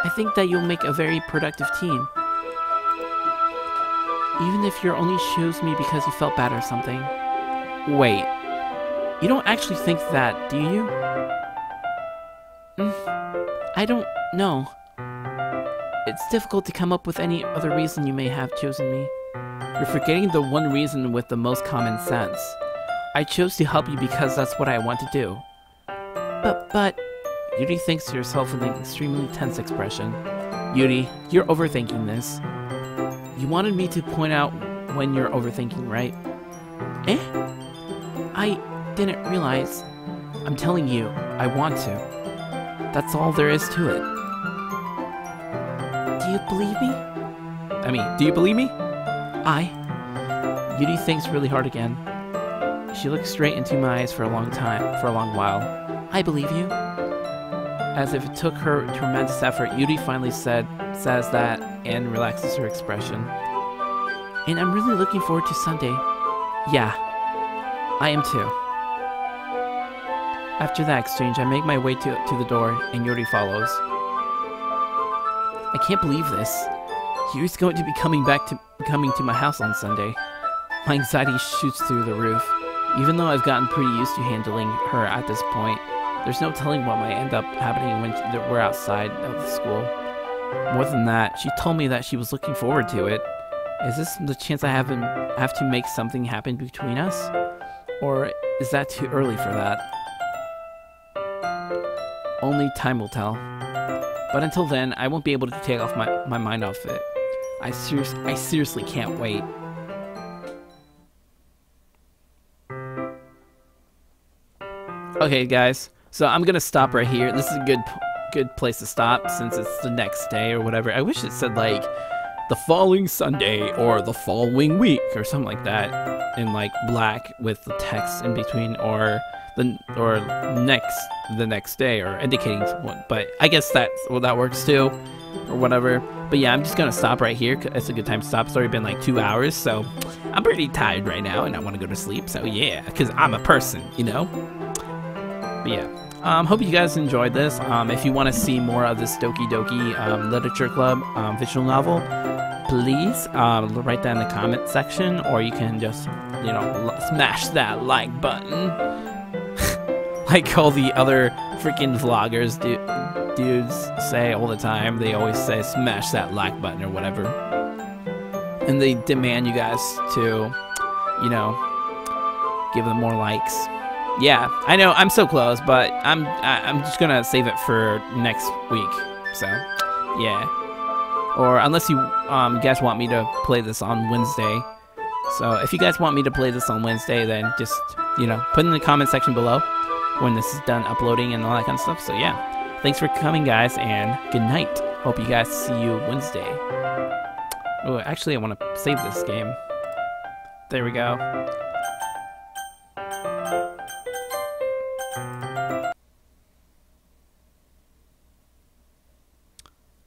I think that you'll make a very productive team. Even if you only chose me because you felt bad or something. Wait. You don't actually think that, do you? I don't know. It's difficult to come up with any other reason you may have chosen me. You're forgetting the one reason with the most common sense. I chose to help you because that's what I want to do. But... Yuri thinks to herself with an extremely tense expression. Yuri, you're overthinking this. You wanted me to point out when you're overthinking, right? I didn't realize. I'm telling you, I want to. That's all there is to it. Do you believe me? I mean, do you believe me? Yuri thinks really hard again. She looks straight into my eyes for a long while. I believe you. As if it took her tremendous effort, Yuri finally says that and relaxes her expression. And I'm really looking forward to Sunday. Yeah, I am too. After that exchange, I make my way to the door, and Yuri follows. I can't believe this. Yuri's going to be coming to my house on Sunday. My anxiety shoots through the roof. Even though I've gotten pretty used to handling her at this point, there's no telling what might end up happening when we're outside of the school. More than that, she told me that she was looking forward to it. Is this the chance I have to make something happen between us? Or is that too early for that? Only time will tell. But until then, I won't be able to take off my mind off it. I seriously can't wait. Okay, guys. So I'm gonna stop right here. This is a good place to stop since it's the next day or whatever. I wish it said like the following Sunday or the following week or something like that in like black with the text in between or the next day or indicating one. But I guess that works too or whatever. But yeah, I'm just gonna stop right here. It's a good time to stop. It's already been like 2 hours, so I'm pretty tired right now and I want to go to sleep. So yeah, because I'm a person, you know. But yeah, hope you guys enjoyed this. If you want to see more of this Doki Literature Club visual novel, please write that in the comment section, or you can just, you know, smash that like button. Like all the other freaking vloggers dudes say all the time. They always say smash that like button or whatever. And they demand you guys to, you know, give them more likes. Yeah, I know, I'm so close, but I'm just gonna save it for next week, so, yeah. Or unless you guys want me to play this on Wednesday. So if you guys want me to play this on Wednesday, then just, you know, put in the comment section below when this is done uploading and all that kind of stuff. So yeah, thanks for coming, guys, and good night. Hope you guys see you Wednesday. Oh, actually, I want to save this game. There we go.